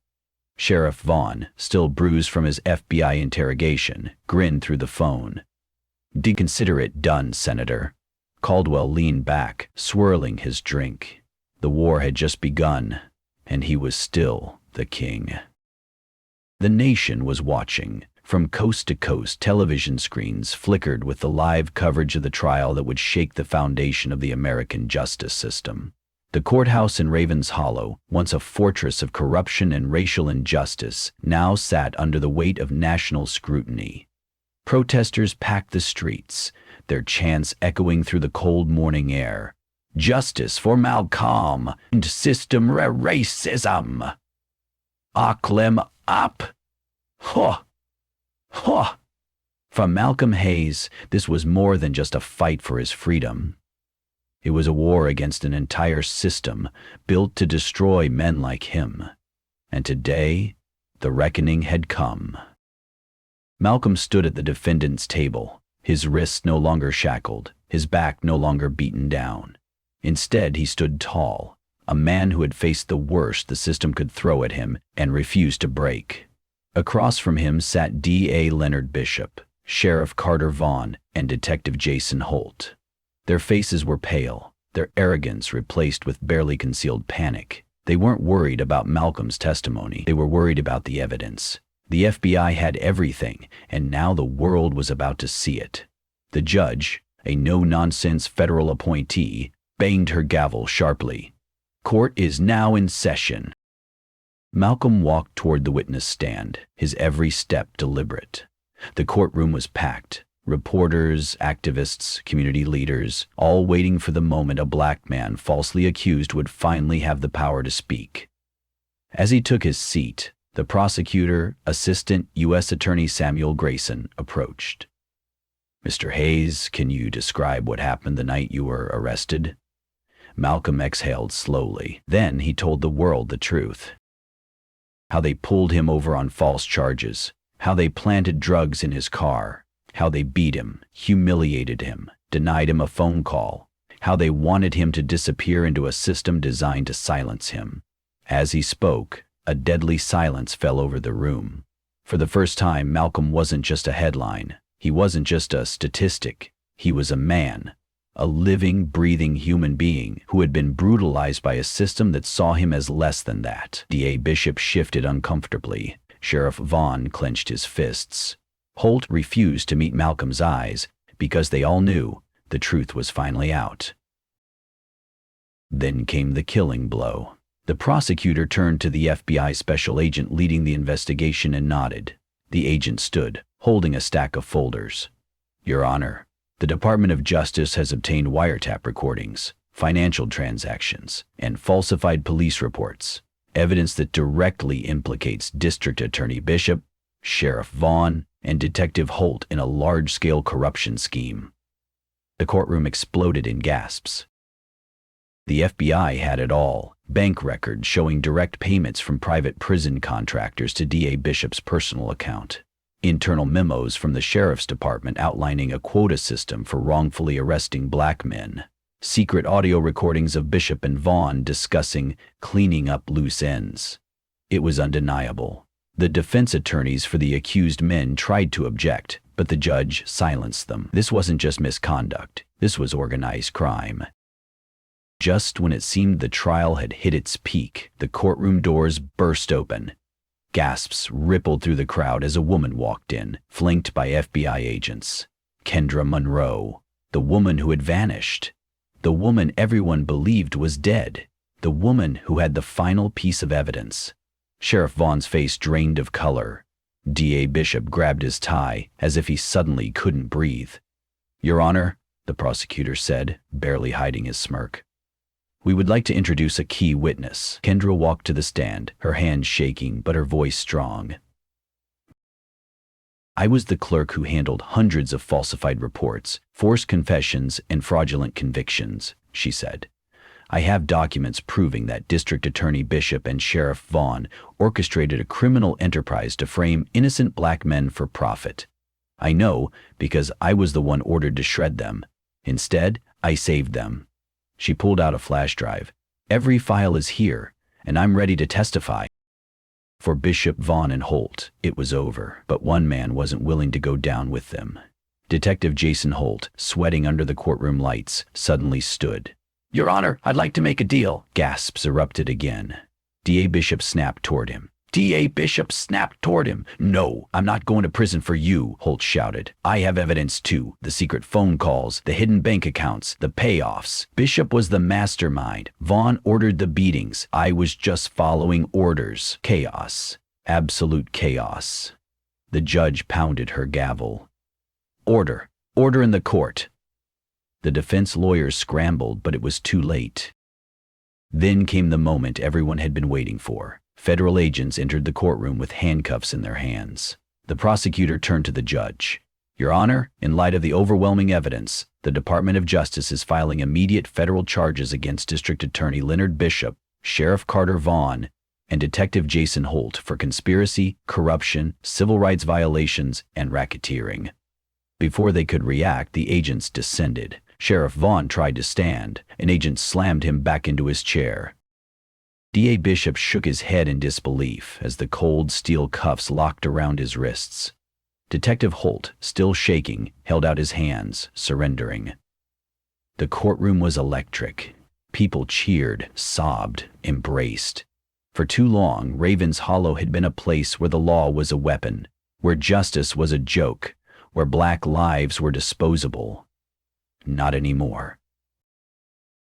Sheriff Vaughn, still bruised from his FBI interrogation, grinned through the phone. "Consider it done, Senator." Caldwell leaned back, swirling his drink. The war had just begun, and he was still the king. The nation was watching. From coast to coast, television screens flickered with the live coverage of the trial that would shake the foundation of the American justice system. The courthouse in Raven's Hollow, once a fortress of corruption and racial injustice, now sat under the weight of national scrutiny. Protesters packed the streets, their chants echoing through the cold morning air. "Justice for Malcolm and system racism! Occlem up! Huh! Huh!" For Malcolm Hayes, this was more than just a fight for his freedom. It was a war against an entire system built to destroy men like him. And today, The reckoning had come. Malcolm stood at the defendant's table, his wrists no longer shackled, his back no longer beaten down. Instead, he stood tall, a man who had faced the worst the system could throw at him and refused to break. Across from him sat D.A. Leonard Bishop, Sheriff Carter Vaughn, and Detective Jason Holt. Their faces were pale, their arrogance replaced with barely concealed panic. They weren't worried about Malcolm's testimony. They were worried about the evidence. The FBI had everything, and now the world was about to see it. The judge, a no-nonsense federal appointee, banged her gavel sharply. Court is now in session. Malcolm walked toward the witness stand, his every step deliberate. The courtroom was packed. Reporters, activists, community leaders, all waiting for the moment a black man falsely accused would finally have the power to speak. As he took his seat, the prosecutor, Assistant U.S. Attorney Samuel Grayson, approached. "Mr. Hayes, can you describe what happened the night you were arrested?" Malcolm exhaled slowly. Then he told the world the truth. How they pulled him over on false charges, how they planted drugs in his car, how they beat him, humiliated him, denied him a phone call, how they wanted him to disappear into a system designed to silence him. As he spoke, a deadly silence fell over the room. For the first time, Malcolm wasn't just a headline. He wasn't just a statistic. He was a man, a living, breathing human being who had been brutalized by a system that saw him as less than that. D.A. Bishop shifted uncomfortably. Sheriff Vaughn clenched his fists. Holt refused to meet Malcolm's eyes because they all knew the truth was finally out. Then came the killing blow. The prosecutor turned to the FBI special agent leading the investigation and nodded. The agent stood, holding a stack of folders. "Your Honor, the Department of Justice has obtained wiretap recordings, financial transactions, and falsified police reports, evidence that directly implicates District Attorney Bishop, Sheriff Vaughn, and Detective Holt in a large-scale corruption scheme." The courtroom exploded in gasps. The FBI had it all: bank records showing direct payments from private prison contractors to D.A. Bishop's personal account, internal memos from the Sheriff's Department outlining a quota system for wrongfully arresting black men, secret audio recordings of Bishop and Vaughn discussing cleaning up loose ends. It was undeniable. The defense attorneys for the accused men tried to object, but the judge silenced them. This wasn't just misconduct. This was organized crime. Just when it seemed the trial had hit its peak, the courtroom doors burst open. Gasps rippled through the crowd as a woman walked in, flanked by FBI agents. Kendra Monroe, the woman who had vanished. The woman everyone believed was dead. The woman who had the final piece of evidence. Sheriff Vaughn's face drained of color. D.A. Bishop grabbed his tie as if he suddenly couldn't breathe. "Your Honor," the prosecutor said, barely hiding his smirk, "we would like to introduce a key witness." Kendra walked to the stand, her hands shaking but her voice strong. "I was the clerk who handled hundreds of falsified reports, forced confessions, and fraudulent convictions," she said. "I have documents proving that District Attorney Bishop and Sheriff Vaughn orchestrated a criminal enterprise to frame innocent black men for profit. I know because I was the one ordered to shred them. Instead, I saved them." She pulled out a flash drive. "Every file is here, and I'm ready to testify." For Bishop, Vaughn, and Holt, it was over, but one man wasn't willing to go down with them. Detective Jason Holt, sweating under the courtroom lights, suddenly stood. "Your Honor, I'd like to make a deal." Gasps erupted again. D.A. Bishop snapped toward him. D.A. Bishop snapped toward him. "No, I'm not going to prison for you," Holt shouted. "I have evidence too. The secret phone calls, the hidden bank accounts, the payoffs. Bishop was the mastermind. Vaughn ordered the beatings. I was just following orders." Chaos. Absolute chaos. The judge pounded her gavel. "Order. Order in the court." The defense lawyers scrambled, but it was too late. Then came the moment everyone had been waiting for. Federal agents entered the courtroom with handcuffs in their hands. The prosecutor turned to the judge. "Your Honor, in light of the overwhelming evidence, the Department of Justice is filing immediate federal charges against District Attorney Leonard Bishop, Sheriff Carter Vaughn, and Detective Jason Holt for conspiracy, corruption, civil rights violations, and racketeering. Before they could react, the agents descended. Sheriff Vaughn tried to stand. An agent slammed him back into his chair. D.A. Bishop shook his head in disbelief as the cold steel cuffs locked around his wrists. Detective Holt, still shaking, held out his hands, surrendering. The courtroom was electric. People cheered, sobbed, embraced. For too long, Ravens Hollow had been a place where the law was a weapon, where justice was a joke, where black lives were disposable. Not anymore.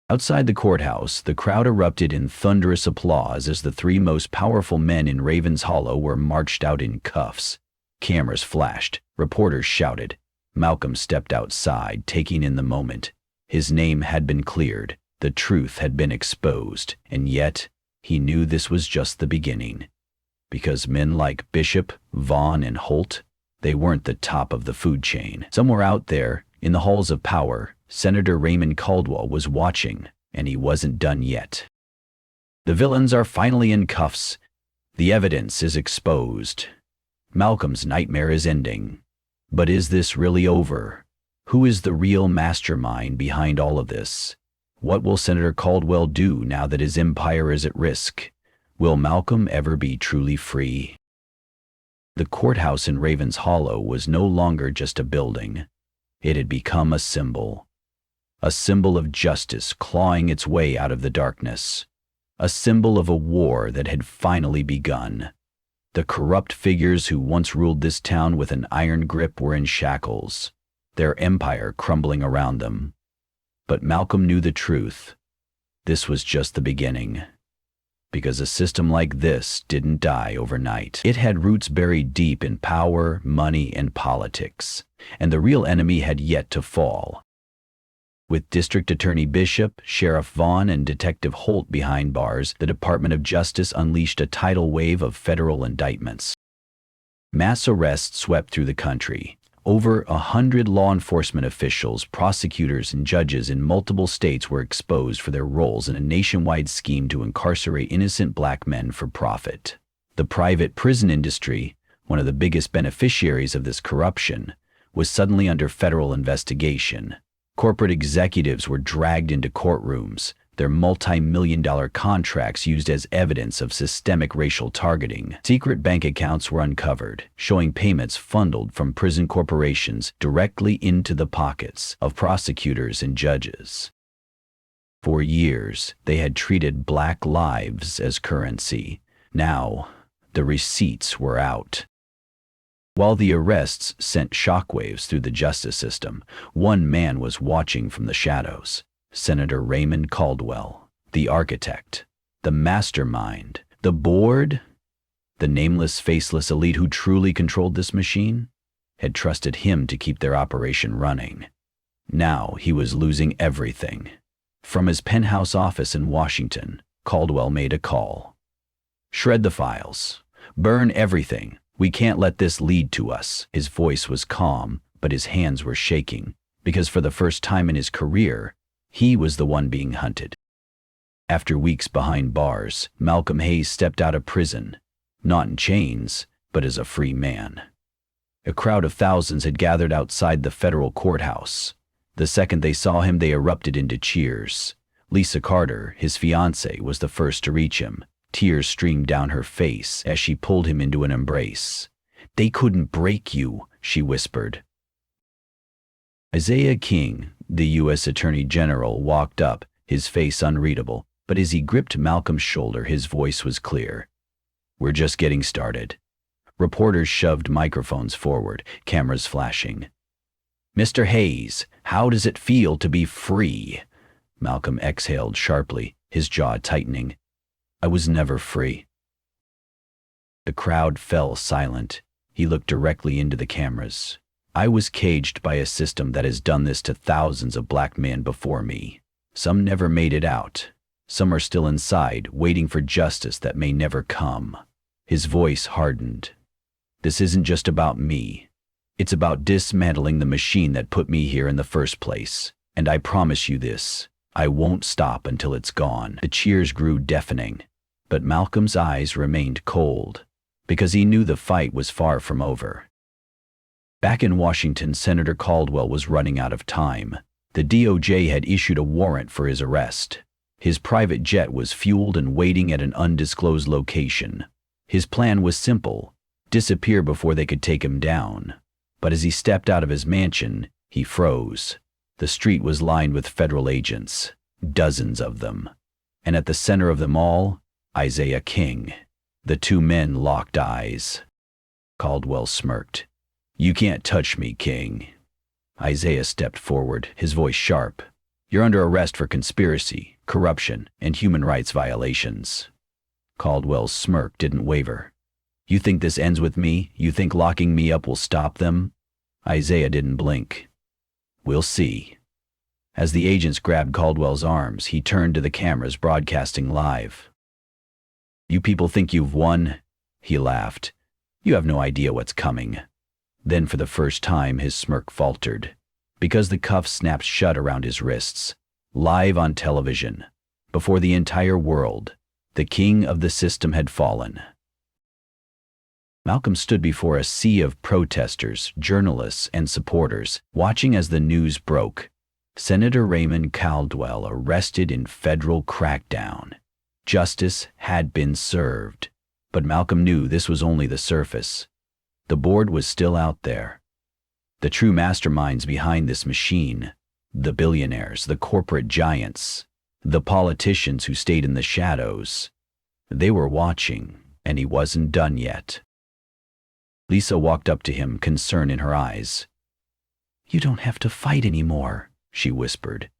Outside the courthouse, the crowd erupted in thunderous applause as the three most powerful men in Ravens Hollow were marched out in cuffs. Cameras flashed. Reporters shouted. Malcolm stepped outside, taking in the moment. His name had been cleared. The truth had been exposed. And yet, he knew this was just the beginning. Because men like Bishop, Vaughn, and Holt, they weren't the top of the food chain. Somewhere out there, in the halls of power, Senator Raymond Caldwell was watching, and he wasn't done yet. The villains are finally in cuffs. The evidence is exposed. Malcolm's nightmare is ending. But is this really over? Who is the real mastermind behind all of this? What will Senator Caldwell do now that his empire is at risk? Will Malcolm ever be truly free? The courthouse in Ravens Hollow was no longer just a building. It had become a symbol of justice clawing its way out of the darkness, a symbol of a war that had finally begun. The corrupt figures who once ruled this town with an iron grip were in shackles, their empire crumbling around them. But Malcolm knew the truth. This was just the beginning. Because a system like this didn't die overnight. It had roots buried deep in power, money, and politics, and the real enemy had yet to fall. With District Attorney Bishop, Sheriff Vaughn, and Detective Holt behind bars, the Department of Justice unleashed a tidal wave of federal indictments. Mass arrests swept through the country. Over 100 law enforcement officials, prosecutors, and judges in multiple states were exposed for their roles in a nationwide scheme to incarcerate innocent black men for profit. The private prison industry, one of the biggest beneficiaries of this corruption, was suddenly under federal investigation. Corporate executives were dragged into courtrooms, their multi-million-dollar contracts used as evidence of systemic racial targeting. Secret bank accounts were uncovered, showing payments funneled from prison corporations directly into the pockets of prosecutors and judges. For years, they had treated black lives as currency. Now, the receipts were out. While the arrests sent shockwaves through the justice system, one man was watching from the shadows. Senator Raymond Caldwell, the architect, the mastermind, the board, the nameless, faceless elite who truly controlled this machine, had trusted him to keep their operation running. Now he was losing everything. From his penthouse office in Washington, Caldwell made a call. "Shred the files. Burn everything. We can't let this lead to us." His voice was calm, but his hands were shaking, because for the first time in his career, he was the one being hunted. After weeks behind bars, Malcolm Hayes stepped out of prison, not in chains, but as a free man. A crowd of thousands had gathered outside the federal courthouse. The second they saw him, they erupted into cheers. Lisa Carter, his fiancée, was the first to reach him. Tears streamed down her face as she pulled him into an embrace. "They couldn't break you," she whispered. Isaiah King, the U.S. Attorney General, walked up, his face unreadable, but as he gripped Malcolm's shoulder, his voice was clear. "We're just getting started." Reporters shoved microphones forward, cameras flashing. "Mr. Hayes, how does it feel to be free?" Malcolm exhaled sharply, his jaw tightening. "I was never free." The crowd fell silent. He looked directly into the cameras. "I was caged by a system that has done this to thousands of black men before me. Some never made it out. Some are still inside, waiting for justice that may never come." His voice hardened. "This isn't just about me. It's about dismantling the machine that put me here in the first place. And I promise you this, I won't stop until it's gone." The cheers grew deafening. But Malcolm's eyes remained cold, because he knew the fight was far from over. Back in Washington, Senator Caldwell was running out of time. The DOJ had issued a warrant for his arrest. His private jet was fueled and waiting at an undisclosed location. His plan was simple: disappear before they could take him down. But as he stepped out of his mansion, he froze. The street was lined with federal agents, dozens of them. And at the center of them all, Isaiah King. The two men locked eyes. Caldwell smirked. "You can't touch me, King." Isaiah stepped forward, his voice sharp. "You're under arrest for conspiracy, corruption, and human rights violations." Caldwell's smirk didn't waver. "You think this ends with me? You think locking me up will stop them?" Isaiah didn't blink. "We'll see." As the agents grabbed Caldwell's arms, he turned to the cameras broadcasting live. "You people think you've won?" He laughed. "You have no idea what's coming." Then for the first time his smirk faltered, because the cuffs snapped shut around his wrists. Live on television, before the entire world, the king of the system had fallen. Malcolm stood before a sea of protesters, journalists, and supporters, watching as the news broke. Senator Raymond Caldwell arrested in federal crackdown. Justice had been served. But Malcolm knew this was only the surface. The board was still out there. The true masterminds behind this machine, the billionaires, the corporate giants, the politicians who stayed in the shadows, they were watching, and he wasn't done yet. Lisa walked up to him, concern in her eyes. "You don't have to fight anymore," she whispered.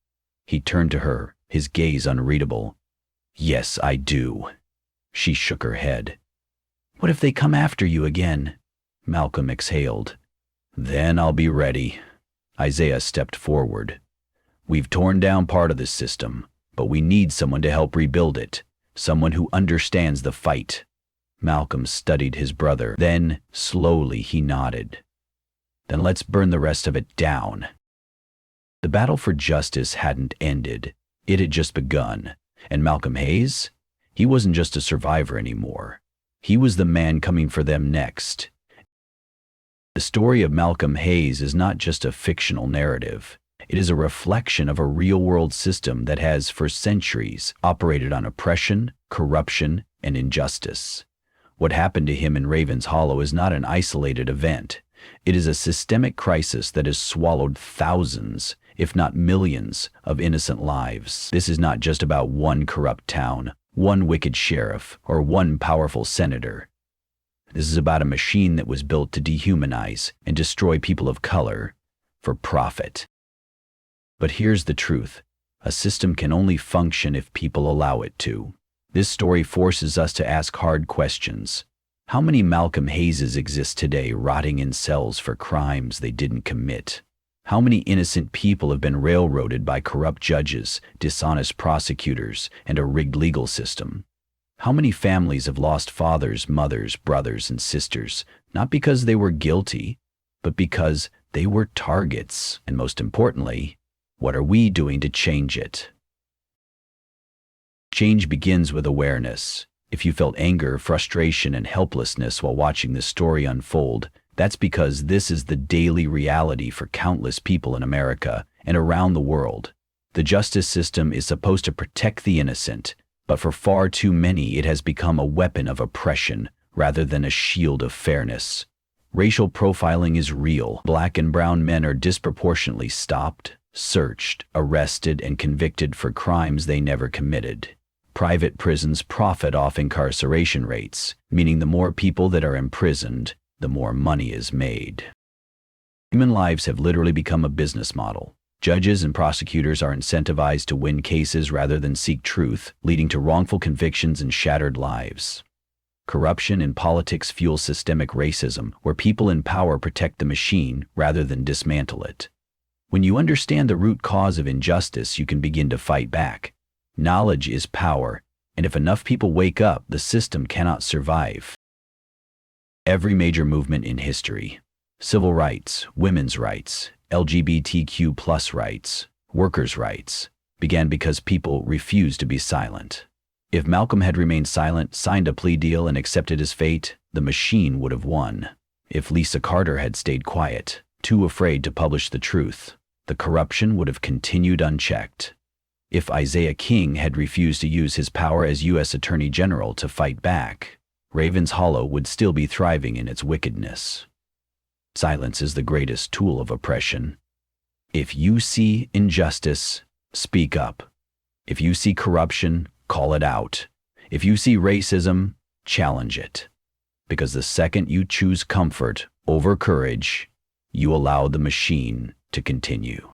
He turned to her, his gaze unreadable. "Yes, I do." She shook her head. "What if they come after you again?" Malcolm exhaled. "Then I'll be ready." Isaiah stepped forward. "We've torn down part of this system, but we need someone to help rebuild it, someone who understands the fight." Malcolm studied his brother. Then, slowly, he nodded. "Then let's burn the rest of it down." The battle for justice hadn't ended. It had just begun. And Malcolm Hayes? He wasn't just a survivor anymore. He was the man coming for them next. The story of Malcolm Hayes is not just a fictional narrative. It is a reflection of a real-world system that has, for centuries, operated on oppression, corruption, and injustice. What happened to him in Raven's Hollow is not an isolated event. It is a systemic crisis that has swallowed thousands, if not millions, of innocent lives. This is not just about one corrupt town, one wicked sheriff, or one powerful senator. This is about a machine that was built to dehumanize and destroy people of color for profit. But here's the truth. A system can only function if people allow it to. This story forces us to ask hard questions. How many Malcolm Hayeses exist today rotting in cells for crimes they didn't commit? How many innocent people have been railroaded by corrupt judges, dishonest prosecutors, and a rigged legal system? How many families have lost fathers, mothers, brothers, and sisters, not because they were guilty, but because they were targets? And most importantly, what are we doing to change it? Change begins with awareness. If you felt anger, frustration, and helplessness while watching this story unfold, that's because this is the daily reality for countless people in America and around the world. The justice system is supposed to protect the innocent, but for far too many it has become a weapon of oppression rather than a shield of fairness. Racial profiling is real. Black and brown men are disproportionately stopped, searched, arrested, and convicted for crimes they never committed. Private prisons profit off incarceration rates, meaning the more people that are imprisoned, the more money is made. Human lives have literally become a business model. Judges and prosecutors are incentivized to win cases rather than seek truth, leading to wrongful convictions and shattered lives. Corruption in politics fuels systemic racism, where people in power protect the machine rather than dismantle it. When you understand the root cause of injustice, you can begin to fight back. Knowledge is power, and if enough people wake up, the system cannot survive. Every major movement in history, civil rights, women's rights, LGBTQ+ rights, workers' rights, began because people refused to be silent. If Malcolm had remained silent, signed a plea deal, and accepted his fate, the machine would have won. If Lisa Carter had stayed quiet, too afraid to publish the truth, the corruption would have continued unchecked. If Isaiah King had refused to use his power as U.S. Attorney General to fight back, Ravens Hollow would still be thriving in its wickedness. Silence is the greatest tool of oppression. If you see injustice, speak up. If you see corruption, call it out. If you see racism, challenge it. Because the second you choose comfort over courage, you allow the machine to continue.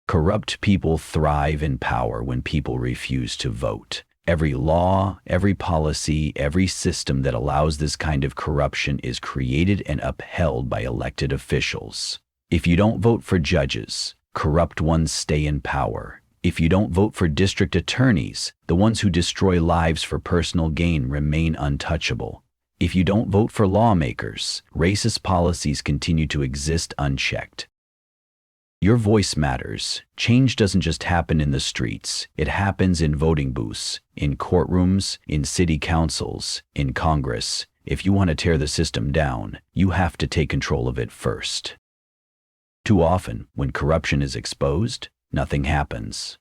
Corrupt people thrive in power when people refuse to vote. Every law, every policy, every system that allows this kind of corruption is created and upheld by elected officials. If you don't vote for judges, corrupt ones stay in power. If you don't vote for district attorneys, the ones who destroy lives for personal gain remain untouchable. If you don't vote for lawmakers, racist policies continue to exist unchecked. Your voice matters. Change doesn't just happen in the streets. It happens in voting booths, in courtrooms, in city councils, in Congress. If you want to tear the system down, you have to take control of it first. Too often, when corruption is exposed, nothing happens.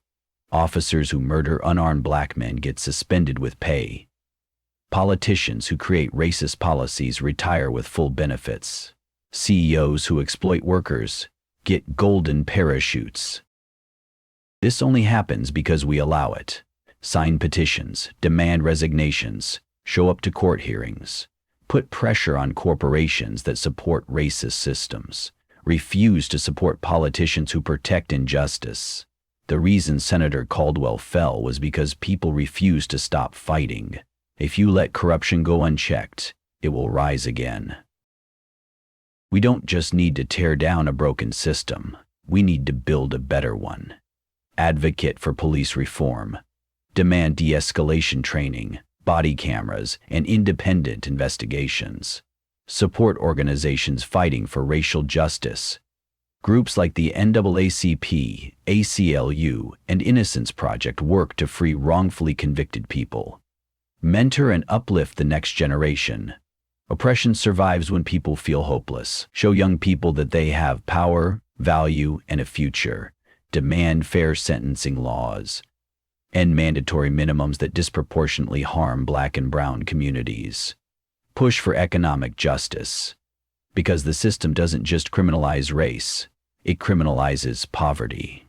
Officers who murder unarmed black men get suspended with pay. Politicians who create racist policies retire with full benefits. CEOs who exploit workers get golden parachutes. This only happens because we allow it. Sign petitions, demand resignations, show up to court hearings, put pressure on corporations that support racist systems, refuse to support politicians who protect injustice. The reason Senator Caldwell fell was because people refused to stop fighting. If you let corruption go unchecked, it will rise again. We don't just need to tear down a broken system, we need to build a better one. Advocate for police reform. Demand de-escalation training, body cameras, and independent investigations. Support organizations fighting for racial justice. Groups like the NAACP, ACLU, and Innocence Project work to free wrongfully convicted people. Mentor and uplift the next generation. Oppression survives when people feel hopeless. Show young people that they have power, value, and a future. Demand fair sentencing laws. End mandatory minimums that disproportionately harm Black and brown communities. Push for economic justice. Because the system doesn't just criminalize race, it criminalizes poverty.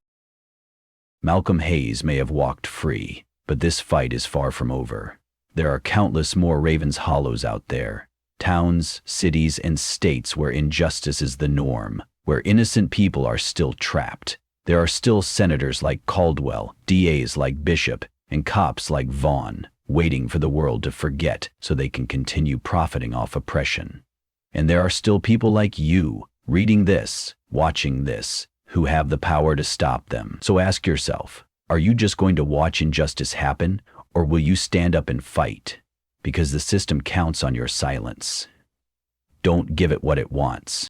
Malcolm Hayes may have walked free, but this fight is far from over. There are countless more Ravens Hollows out there. Towns, cities, and states where injustice is the norm, where innocent people are still trapped. There are still senators like Caldwell, DAs like Bishop, and cops like Vaughn, waiting for the world to forget so they can continue profiting off oppression. And there are still people like you, reading this, watching this, who have the power to stop them. So ask yourself, are you just going to watch injustice happen, or will you stand up and fight? Because the system counts on your silence. Don't give it what it wants.